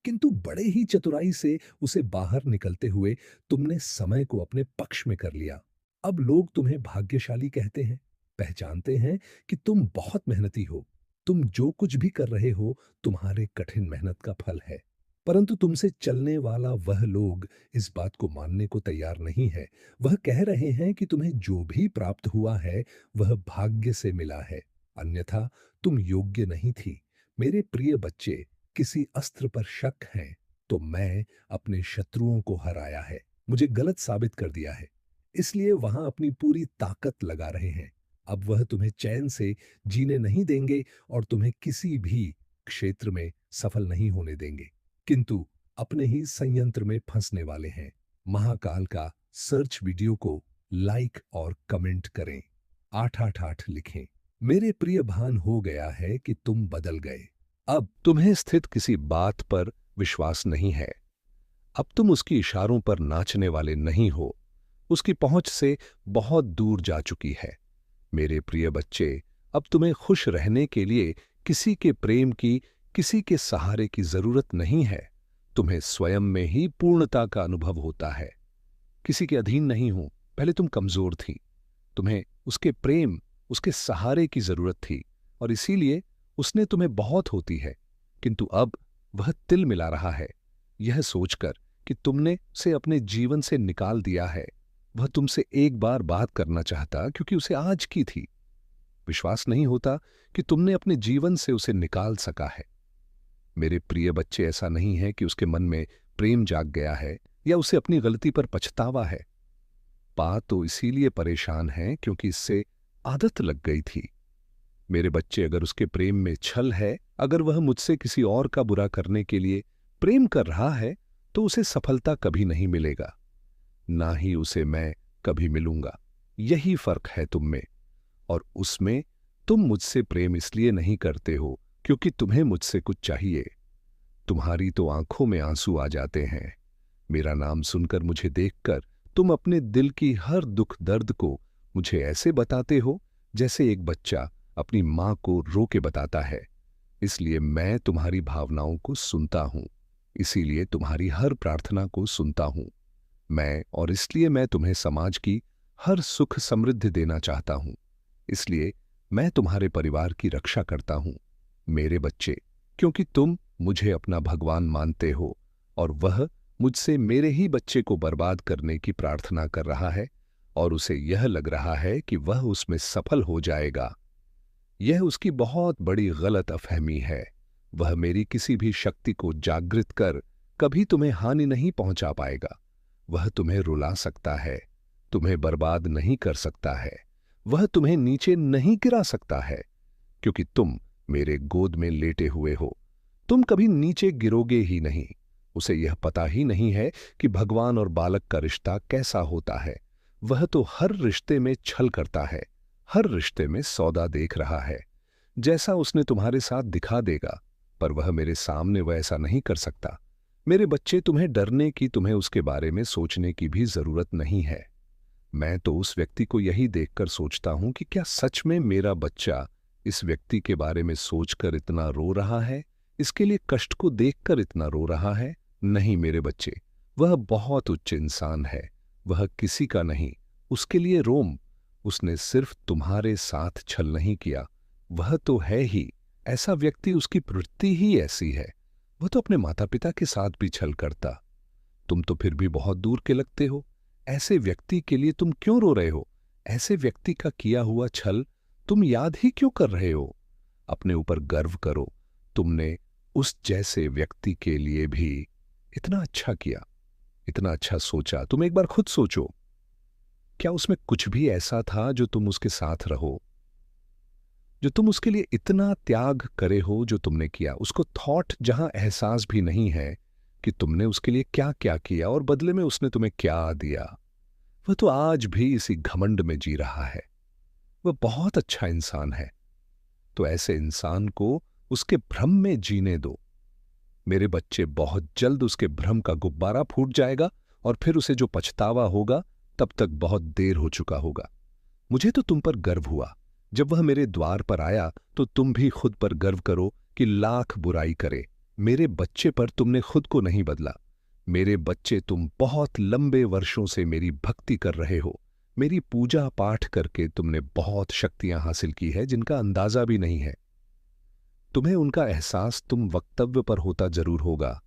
किंतु बड़े ही चतुराई से उसे बाहर निकलते हुए तुमने समय को अपने पक्ष में कर लिया। अब लोग तुम्हें भाग्यशाली कहते हैं, पहचानते हैं कि तुम बहुत मेहनती हो। तुम जो कुछ भी कर रहे हो, तुम्हारे कठिन मेहनत का फल है। परंतु तुमसे चलने वाला वह लोग इस बात को मानने को तैयार नहीं है। वह कह रहे हैं कि तुम्हें जो भी प्राप्त हुआ है, वह भाग्य से मिला है, अन्यथा तुम योग्य नहीं थी। मेरे प्रिय बच्चे, किसी अस्त्र पर शक है तो मैं अपने शत्रुओं को हराया है, मुझे गलत साबित कर दिया है, इसलिए वहां अपनी पूरी ताकत लगा रहे हैं। अब वह तुम्हें चैन से जीने नहीं देंगे और तुम्हें किसी भी क्षेत्र में सफल नहीं होने देंगे, किंतु अपने ही संयंत्र में फंसने वाले हैं। महाकाल का सर्च वीडियो को लाइक और कमेंट करें, 888 लिखें। मेरे प्रिय, भान हो गया है कि तुम बदल गए। अब तुम्हें स्थित किसी बात पर विश्वास नहीं है। अब तुम उसकी इशारों पर नाचने वाले नहीं हो। उसकी पहुंच से बहुत दूर जा चुकी है। मेरे प्रिय बच्चे, अब तुम्हें खुश रहने के लिए किसी के प्रेम की, किसी के सहारे की जरूरत नहीं है। तुम्हें स्वयं में ही पूर्णता का अनुभव होता है। किसी के अधीन नहीं हो। पहले तुम कमजोर थी, तुम्हें उसके प्रेम, उसके सहारे की जरूरत थी और इसीलिए उसने तुम्हें बहुत होती है। किंतु अब वह तिल मिला रहा है, यह सोचकर कि तुमने उसे अपने जीवन से निकाल दिया है। वह तुमसे एक बार बात करना चाहता क्योंकि उसे आज की थी। विश्वास नहीं होता कि तुमने अपने जीवन से उसे निकाल सका है। मेरे प्रिय बच्चे, ऐसा नहीं है कि उसके मन में प्रेम जाग गया है या उसे अपनी गलती पर पछतावा है। पा तो इसीलिए परेशान है क्योंकि इससे आदत लग गई थी। मेरे बच्चे, अगर उसके प्रेम में छल है, अगर वह मुझसे किसी और का बुरा करने के लिए प्रेम कर रहा है, तो उसे सफलता कभी नहीं मिलेगा, ना ही उसे मैं कभी मिलूंगा। यही फर्क है तुम में और उसमें। तुम मुझसे प्रेम इसलिए नहीं करते हो क्योंकि तुम्हें मुझसे कुछ चाहिए। तुम्हारी तो आंखों में आंसू आ जाते हैं। मेरा नाम सुनकर, मुझे देखकर तुम अपने दिल की हर दुख दर्द को मुझे ऐसे बताते हो जैसे एक बच्चा अपनी मां को रो के बताता है। इसलिए मैं तुम्हारी भावनाओं को सुनता हूं, इसीलिए तुम्हारी हर प्रार्थना को सुनता हूं मैं, और इसलिए मैं तुम्हें समाज की हर सुख समृद्धि देना चाहता हूं। इसलिए मैं तुम्हारे परिवार की रक्षा करता हूं मेरे बच्चे, क्योंकि तुम मुझे अपना भगवान मानते हो और वह मुझसे मेरे ही बच्चे को बर्बाद करने की प्रार्थना कर रहा है और उसे यह लग रहा है कि वह उसमें सफल हो जाएगा। यह उसकी बहुत बड़ी गलतफहमी है। वह मेरी किसी भी शक्ति को जागृत कर कभी तुम्हें हानि नहीं पहुंचा पाएगा। वह तुम्हें रुला सकता है, तुम्हें बर्बाद नहीं कर सकता है। वह तुम्हें नीचे नहीं गिरा सकता है क्योंकि तुम मेरे गोद में लेटे हुए हो। तुम कभी नीचे गिरोगे ही नहीं। उसे यह पता ही नहीं है कि भगवान और बालक का रिश्ता कैसा होता है। वह तो हर रिश्ते में छल करता है, हर रिश्ते में सौदा देख रहा है। जैसा उसने तुम्हारे साथ दिखा देगा, पर वह मेरे सामने वह ऐसा नहीं कर सकता। मेरे बच्चे, तुम्हें डरने की, तुम्हें उसके बारे में सोचने की भी जरूरत नहीं है। मैं तो उस व्यक्ति को यही देखकर सोचता हूं कि क्या सच में मेरा बच्चा इस व्यक्ति के बारे में सोचकर इतना रो रहा है, इसके लिए कष्ट को देखकर इतना रो रहा है। नहीं मेरे बच्चे, वह बहुत उच्च इंसान है, वह किसी का नहीं, उसके लिए रोम। उसने सिर्फ तुम्हारे साथ छल नहीं किया, वह तो है ही ऐसा व्यक्ति, उसकी प्रवृत्ति ही ऐसी है। वह तो अपने माता पिता के साथ भी छल करता। तुम तो फिर भी बहुत दूर के लगते हो। ऐसे व्यक्ति के लिए तुम क्यों रो रहे हो? ऐसे व्यक्ति का किया हुआ छल तुम याद ही क्यों कर रहे हो? अपने ऊपर गर्व करो, तुमने उस जैसे व्यक्ति के लिए भी इतना अच्छा किया, इतना अच्छा सोचा। तुम एक बार खुद सोचो, क्या उसमें कुछ भी ऐसा था जो तुम उसके साथ रहो, जो तुम उसके लिए इतना त्याग करे हो जो तुमने किया? उसको थॉट, जहां एहसास भी नहीं है कि तुमने उसके लिए क्या क्या किया और बदले में उसने तुम्हें क्या दिया। वह तो आज भी इसी घमंड में जी रहा है। वह बहुत अच्छा इंसान है, तो ऐसे इंसान को उसके भ्रम में जीने दो। मेरे बच्चे, बहुत जल्द उसके भ्रम का गुब्बारा फूट जाएगा और फिर उसे जो पछतावा होगा तब तक बहुत देर हो चुका होगा। मुझे तो तुम पर गर्व हुआ जब वह मेरे द्वार पर आया, तो तुम भी खुद पर गर्व करो कि लाख बुराई करे, मेरे बच्चे पर तुमने खुद को नहीं बदला। मेरे बच्चे, तुम बहुत लंबे वर्षों से मेरी भक्ति कर रहे हो, मेरी पूजा पाठ करके तुमने बहुत शक्तियां हासिल की है जिनका अंदाजा भी नहीं है। तुम्हें उनका एहसास तुम वक्तव्य पर होता जरूर होगा,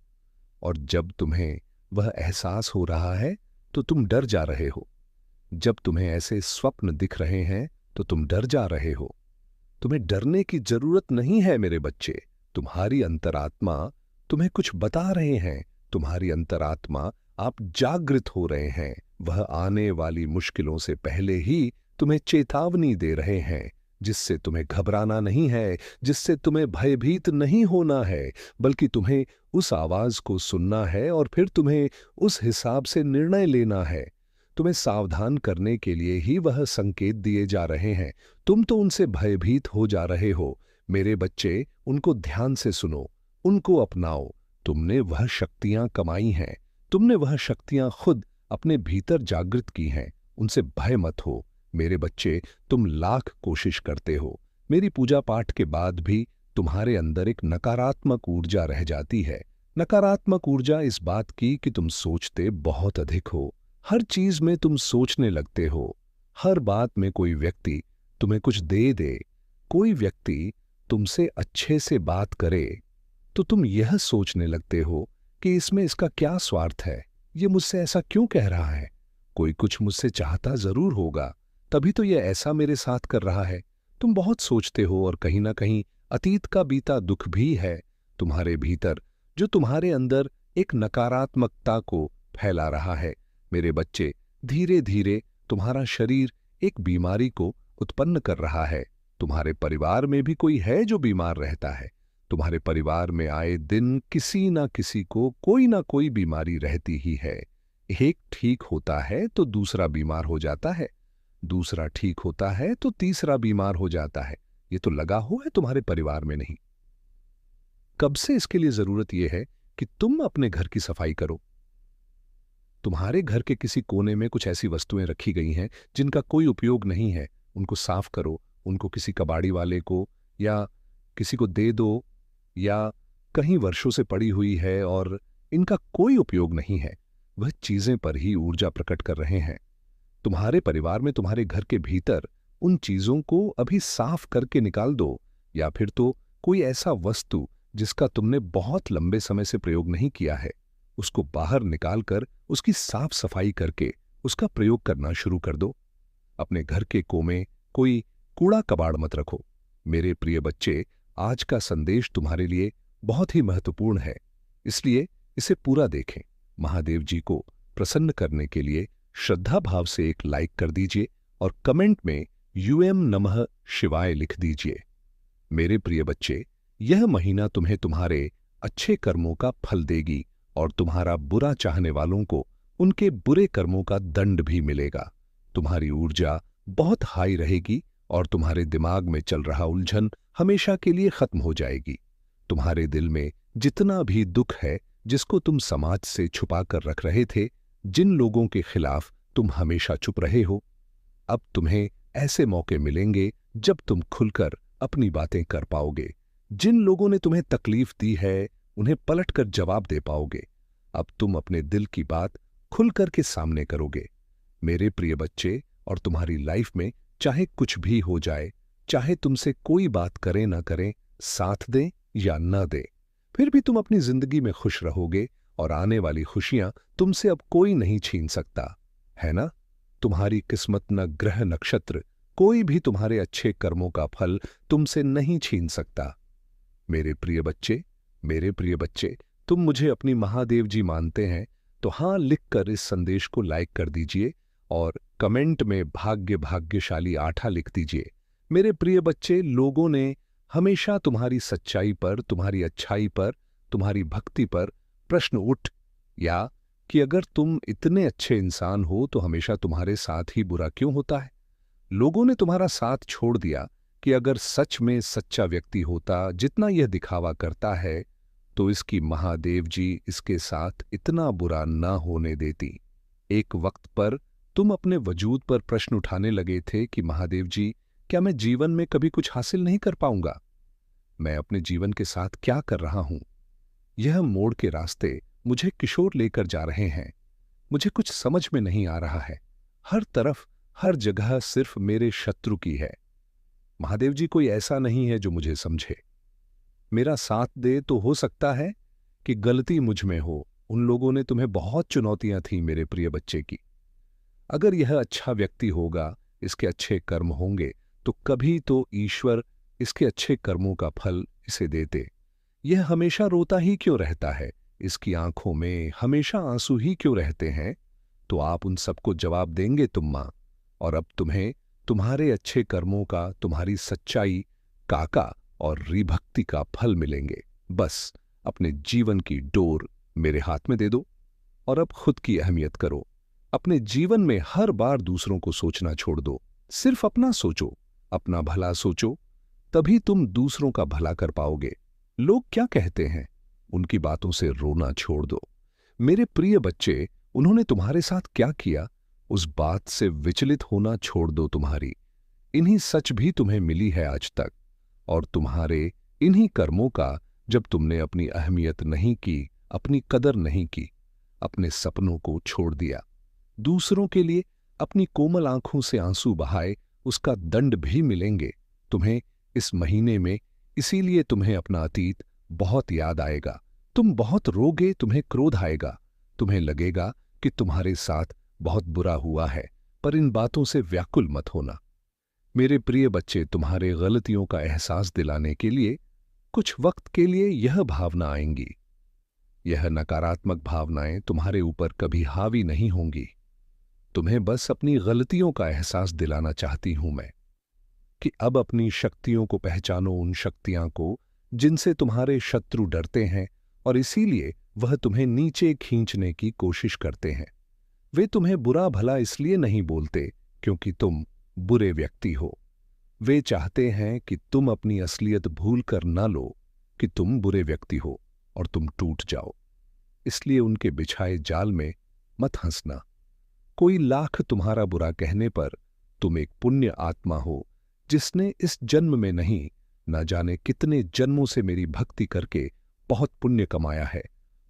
और जब तुम्हें वह एहसास हो रहा है तो तुम डर जा रहे हो। जब तुम्हें ऐसे स्वप्न दिख रहे हैं तो तुम डर जा रहे हो। तुम्हें डरने की जरूरत नहीं है मेरे बच्चे। तुम्हारी अंतरात्मा तुम्हें कुछ बता रहे हैं। तुम्हारी अंतरात्मा, आप जागृत हो रहे हैं। वह आने वाली मुश्किलों से पहले ही तुम्हें चेतावनी दे रहे हैं, जिससे तुम्हें घबराना नहीं है, जिससे तुम्हें भयभीत नहीं होना है, बल्कि तुम्हें उस आवाज को सुनना है और फिर तुम्हें उस हिसाब से निर्णय लेना है। तुम्हें सावधान करने के लिए ही वह संकेत दिए जा रहे हैं। तुम तो उनसे भयभीत हो जा रहे हो। मेरे बच्चे, उनको ध्यान से सुनो, उनको अपनाओ। तुमने वह शक्तियां कमाई हैं, तुमने वह शक्तियां खुद अपने भीतर जागृत की हैं। उनसे भय मत हो मेरे बच्चे। तुम लाख कोशिश करते हो, मेरी पूजा पाठ के बाद भी तुम्हारे अंदर एक नकारात्मक ऊर्जा रह जाती है। नकारात्मक ऊर्जा इस बात की कि तुम सोचते बहुत अधिक हो, हर चीज में तुम सोचने लगते हो। हर बात में कोई व्यक्ति तुम्हें कुछ दे दे, कोई व्यक्ति तुमसे अच्छे से बात करे, तो तुम यह सोचने लगते हो कि इसमें इसका क्या स्वार्थ है, ये मुझसे ऐसा क्यों कह रहा है, कोई कुछ मुझसे चाहता जरूर होगा, तभी तो ये ऐसा मेरे साथ कर रहा है। तुम बहुत सोचते हो और कहीं ना कहीं अतीत का बीता दुख भी है तुम्हारे भीतर, जो तुम्हारे अंदर एक नकारात्मकता को फैला रहा है। मेरे बच्चे, धीरे धीरे तुम्हारा शरीर एक बीमारी को उत्पन्न कर रहा है। तुम्हारे परिवार में भी कोई है जो बीमार रहता है। तुम्हारे परिवार में आए दिन किसी ना किसी को कोई ना कोई बीमारी रहती ही है। एक ठीक होता है तो दूसरा बीमार हो जाता है, दूसरा ठीक होता है तो तीसरा बीमार हो जाता है। ये तो लगा हुआ है तुम्हारे परिवार में नहीं? कब से इसके लिए जरूरत यह है कि तुम अपने घर की सफाई करो। तुम्हारे घर के किसी कोने में कुछ ऐसी वस्तुएं रखी गई हैं जिनका कोई उपयोग नहीं है, उनको साफ करो, उनको किसी कबाड़ी वाले को या किसी को दे दो, या कहीं वर्षों से पड़ी हुई है और इनका कोई उपयोग नहीं है। वह चीजें पर ही ऊर्जा प्रकट कर रहे हैं। तुम्हारे परिवार में, तुम्हारे घर के भीतर उन चीजों को अभी साफ करके निकाल दो, या फिर तो कोई ऐसा वस्तु जिसका तुमने बहुत लंबे समय से प्रयोग नहीं किया है, उसको बाहर निकालकर उसकी साफ सफाई करके उसका प्रयोग करना शुरू कर दो। अपने घर के कोने कोई कूड़ा कबाड़ मत रखो। मेरे प्रिय बच्चे, आज का संदेश तुम्हारे लिए बहुत ही महत्वपूर्ण है, इसलिए इसे पूरा देखें। महादेव जी को प्रसन्न करने के लिए श्रद्धा भाव से एक लाइक कर दीजिए और कमेंट में यूएम नमः शिवाय लिख दीजिए। मेरे प्रिय बच्चे, यह महीना तुम्हें तुम्हारे अच्छे कर्मों का फल देगी और तुम्हारा बुरा चाहने वालों को उनके बुरे कर्मों का दंड भी मिलेगा। तुम्हारी ऊर्जा बहुत हाई रहेगी और तुम्हारे दिमाग में चल रहा उलझन हमेशा के लिए खत्म हो जाएगी। तुम्हारे दिल में जितना भी दुख है, जिसको तुम समाज से छुपा कर रख रहे थे, जिन लोगों के खिलाफ तुम हमेशा चुप रहे हो। अब तुम्हें ऐसे मौके मिलेंगे जब तुम खुलकर अपनी बातें कर पाओगे। जिन लोगों ने तुम्हें तकलीफ दी है, उन्हें पलटकर जवाब दे पाओगे। अब तुम अपने दिल की बात खुलकर के सामने करोगे। मेरे प्रिय बच्चे, और तुम्हारी लाइफ में चाहे कुछ भी हो जाए, चाहे तुमसे कोई बात करें ना करें, साथ दें या न दें, फिर भी तुम अपनी जिंदगी में खुश रहोगे और आने वाली खुशियां तुमसे अब कोई नहीं छीन सकता, है ना? तुम्हारी किस्मत, न ग्रह नक्षत्र, कोई भी तुम्हारे अच्छे कर्मों का फल तुमसे नहीं छीन सकता। मेरे प्रिय बच्चे, मेरे प्रिय बच्चे, तुम मुझे अपनी महादेव जी मानते हैं तो हां लिखकर इस संदेश को लाइक कर दीजिए और कमेंट में भाग्य भाग्यशाली आठा लिख दीजिए। मेरे प्रिय बच्चे, लोगों ने हमेशा तुम्हारी सच्चाई पर, तुम्हारी अच्छाई पर, तुम्हारी भक्ति पर प्रश्न उठ या कि अगर तुम इतने अच्छे इंसान हो तो हमेशा तुम्हारे साथ ही बुरा क्यों होता है? लोगों ने तुम्हारा साथ छोड़ दिया कि अगर सच में सच्चा व्यक्ति होता जितना यह दिखावा करता है, तो इसकी महादेव जी इसके साथ इतना बुरा ना होने देती। एक वक्त पर तुम अपने वजूद पर प्रश्न उठाने लगे थे कि महादेव जी, क्या मैं जीवन में कभी कुछ हासिल नहीं कर पाऊंगा? मैं अपने जीवन के साथ क्या कर रहा हूं? यह मोड़ के रास्ते मुझे किशोर लेकर जा रहे हैं। मुझे कुछ समझ में नहीं आ रहा है। हर तरफ, हर जगह सिर्फ मेरे शत्रु की है। महादेव जी, कोई ऐसा नहीं है जो मुझे समझे, मेरा साथ दे। तो हो सकता है कि गलती मुझ में हो। उन लोगों ने तुम्हें बहुत चुनौतियां थीं मेरे प्रिय बच्चे की। अगर यह अच्छा व्यक्ति होगा, इसके अच्छे कर्म होंगे, तो कभी तो ईश्वर इसके अच्छे कर्मों का फल इसे देते। यह हमेशा रोता ही क्यों रहता है? इसकी आंखों में हमेशा आंसू ही क्यों रहते हैं? तो आप उन सबको जवाब देंगे तुम मां। और अब तुम्हें तुम्हारे अच्छे कर्मों का, तुम्हारी सच्चाई, काका और रिभक्ति का फल मिलेंगे। बस अपने जीवन की डोर मेरे हाथ में दे दो और अब खुद की अहमियत करो। अपने जीवन में हर बार दूसरों को सोचना छोड़ दो। सिर्फ अपना सोचो, अपना भला सोचो, तभी तुम दूसरों का भला कर पाओगे। लोग क्या कहते हैं, उनकी बातों से रोना छोड़ दो। मेरे प्रिय बच्चे, उन्होंने तुम्हारे साथ क्या किया, उस बात से विचलित होना छोड़ दो। तुम्हारी इन्हीं सच भी तुम्हें मिली है आज तक, और तुम्हारे इन्हीं कर्मों का जब तुमने अपनी अहमियत नहीं की, अपनी कदर नहीं की, अपने सपनों को छोड़ दिया, दूसरों के लिए अपनी कोमल आंखों से आंसू बहाए, उसका दंड भी मिलेंगे तुम्हें इस महीने में। इसीलिए तुम्हें अपना अतीत बहुत याद आएगा। तुम बहुत रोगे, तुम्हें क्रोध आएगा, तुम्हें लगेगा कि तुम्हारे साथ बहुत बुरा हुआ है, पर इन बातों से व्याकुल मत होना। मेरे प्रिय बच्चे, तुम्हारे गलतियों का एहसास दिलाने के लिए कुछ वक्त के लिए यह भावना आएंगी। यह नकारात्मक भावनाएं तुम्हारे ऊपर कभी हावी नहीं होंगी। तुम्हें बस अपनी गलतियों का एहसास दिलाना चाहती हूं मैं कि अब अपनी शक्तियों को पहचानो, उन शक्तियां को जिनसे तुम्हारे शत्रु डरते हैं और इसीलिए वह तुम्हें नीचे खींचने की कोशिश करते हैं। वे तुम्हें बुरा भला इसलिए नहीं बोलते क्योंकि तुम बुरे व्यक्ति हो। वे चाहते हैं कि तुम अपनी असलियत भूल कर न लो कि तुम बुरे व्यक्ति हो और तुम टूट जाओ। इसलिए उनके बिछाए जाल में मत हंसना। कोई लाख तुम्हारा बुरा कहने पर तुम एक पुण्य आत्मा हो जिसने इस जन्म में नहीं, न जाने कितने जन्मों से मेरी भक्ति करके बहुत पुण्य कमाया है,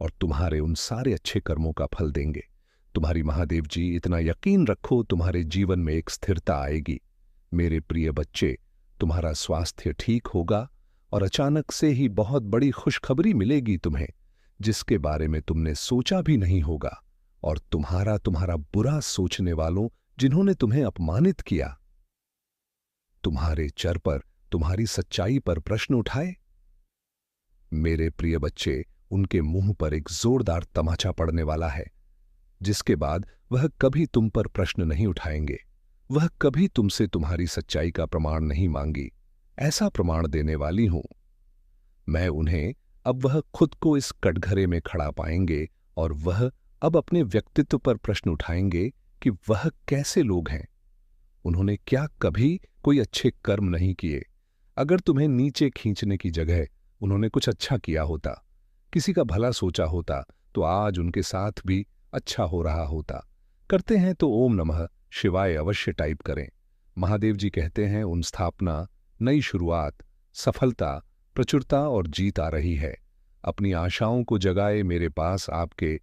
और तुम्हारे उन सारे अच्छे कर्मों का फल देंगे। तुम्हारी महादेव जी, इतना यकीन रखो, तुम्हारे जीवन में एक स्थिरता आएगी। मेरे प्रिय बच्चे, तुम्हारा स्वास्थ्य ठीक होगा और अचानक से ही बहुत बड़ी खुशखबरी मिलेगी तुम्हें, जिसके बारे में तुमने सोचा भी नहीं होगा। और तुम्हारा बुरा सोचने वालों, जिन्होंने तुम्हें अपमानित किया, तुम्हारे चर पर, तुम्हारी सच्चाई पर प्रश्न उठाए, मेरे प्रिय बच्चे, उनके मुंह पर एक जोरदार तमाचा पड़ने वाला है, जिसके बाद वह कभी तुम पर प्रश्न नहीं उठाएंगे। वह कभी तुमसे तुम्हारी सच्चाई का प्रमाण नहीं मांगी। ऐसा प्रमाण देने वाली हूं मैं उन्हें। अब वह खुद को इस कटघरे में खड़ा पाएंगे और वह अब अपने व्यक्तित्व पर प्रश्न उठाएंगे कि वह कैसे लोग हैं। उन्होंने क्या कभी कोई अच्छे कर्म नहीं किए? अगर तुम्हें नीचे खींचने की जगह उन्होंने कुछ अच्छा किया होता, किसी का भला सोचा होता, तो आज उनके साथ भी अच्छा हो रहा होता। करते हैं तो ओम नमः शिवाय अवश्य टाइप करें। महादेव जी कहते हैं उन स्थापना, नई शुरुआत, सफलता, प्रचुरता और जीत आ रही है। अपनी आशाओं को जगाए, मेरे पास आपके